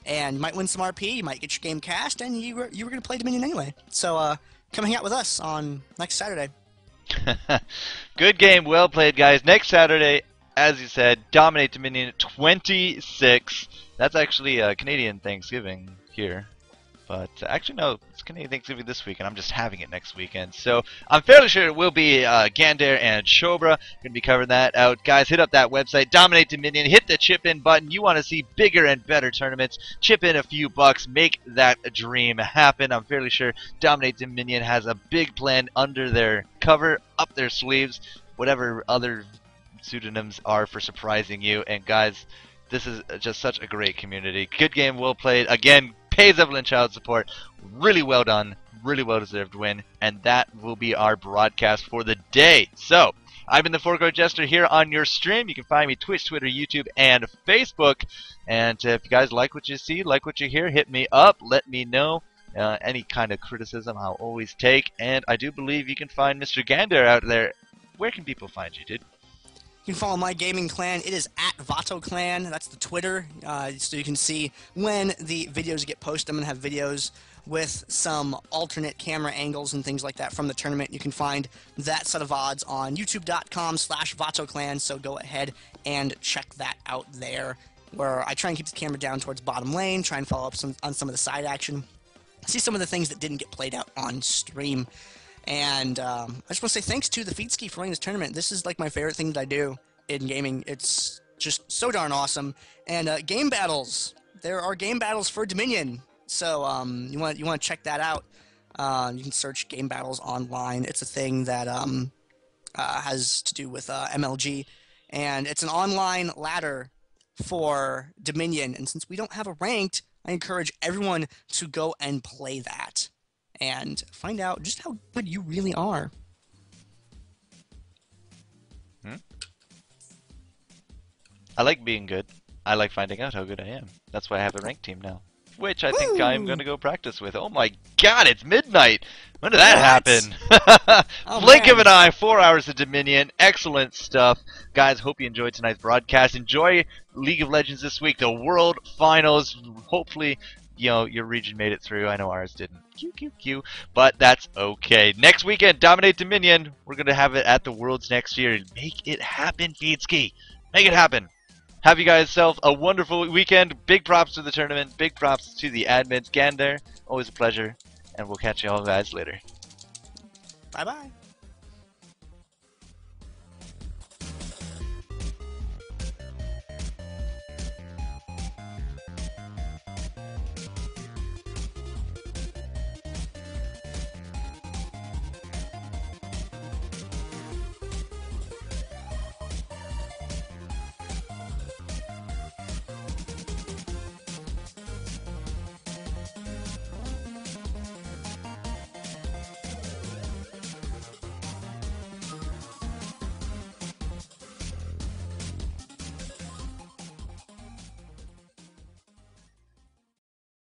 And you might win some RP, you might get your game cast, and you were going to play Dominion anyway. So come hang out with us on next Saturday. Good game, well played, guys. Next Saturday, as you said, Dominate Dominion 26. That's actually Canadian Thanksgiving here. But actually, no, it's Canadian Thanksgiving this week, and I'm just having it next weekend. So I'm fairly sure it will be Gander and Shobra. Going to be covering that out. Guys, hit up that website, Dominate Dominion. Hit the chip in button. You want to see bigger and better tournaments. Chip in a few bucks. Make that dream happen. I'm fairly sure Dominate Dominion has a big plan under their cover, up their sleeves, whatever other pseudonyms are for surprising you. And guys, this is just such a great community. Good game, well played. Again, pays Evelyn Child support. Really well done. Really well deserved win. And that will be our broadcast for the day. So, I've been the Forecourt Jester here on your stream. You can find me Twitch, Twitter, YouTube, and Facebook. And if you guys like what you see, like what you hear, hit me up. Let me know. Any kind of criticism I'll always take. And I do believe you can find Mr. Gander out there. Where can people find you, dude? You can follow my gaming clan. It is at VatoClan. That's the Twitter. So you can see when the videos get posted. I'm going to have videos with some alternate camera angles and things like that from the tournament. You can find that set of odds on youtube.com/VatoClan. So go ahead and check that out there, where I try and keep the camera down towards bottom lane, try and follow up on some of the side action, see some of the things that didn't get played out on stream. And I just want to say thanks to the Feedski for running this tournament. This is like my favorite thing that I do in gaming. It's just so darn awesome. And game battles. There are game battles for Dominion. So you want to check that out. You can search game battles online. It's a thing that has to do with MLG, and it's an online ladder for Dominion. And since we don't have a ranked, I encourage everyone to go and play that and find out just how good you really are. I like being good. I like finding out how good I am. That's why I have a ranked team now, which I think I'm going to go practice with. Oh my god, it's midnight! When did that happen? Blink of an eye, 4 hours of Dominion. Excellent stuff. Guys, hope you enjoyed tonight's broadcast. Enjoy League of Legends this week, the World Finals. Hopefully, you know, your region made it through. I know ours didn't. Q. But that's okay. Next weekend, Dominate Dominion. We're going to have it at the Worlds next year. Make it happen, Feedski. Make it happen. Have you guys self a wonderful weekend. Big props to the tournament. Big props to the admins. Gander, always a pleasure. And we'll catch you all guys later. Bye-bye.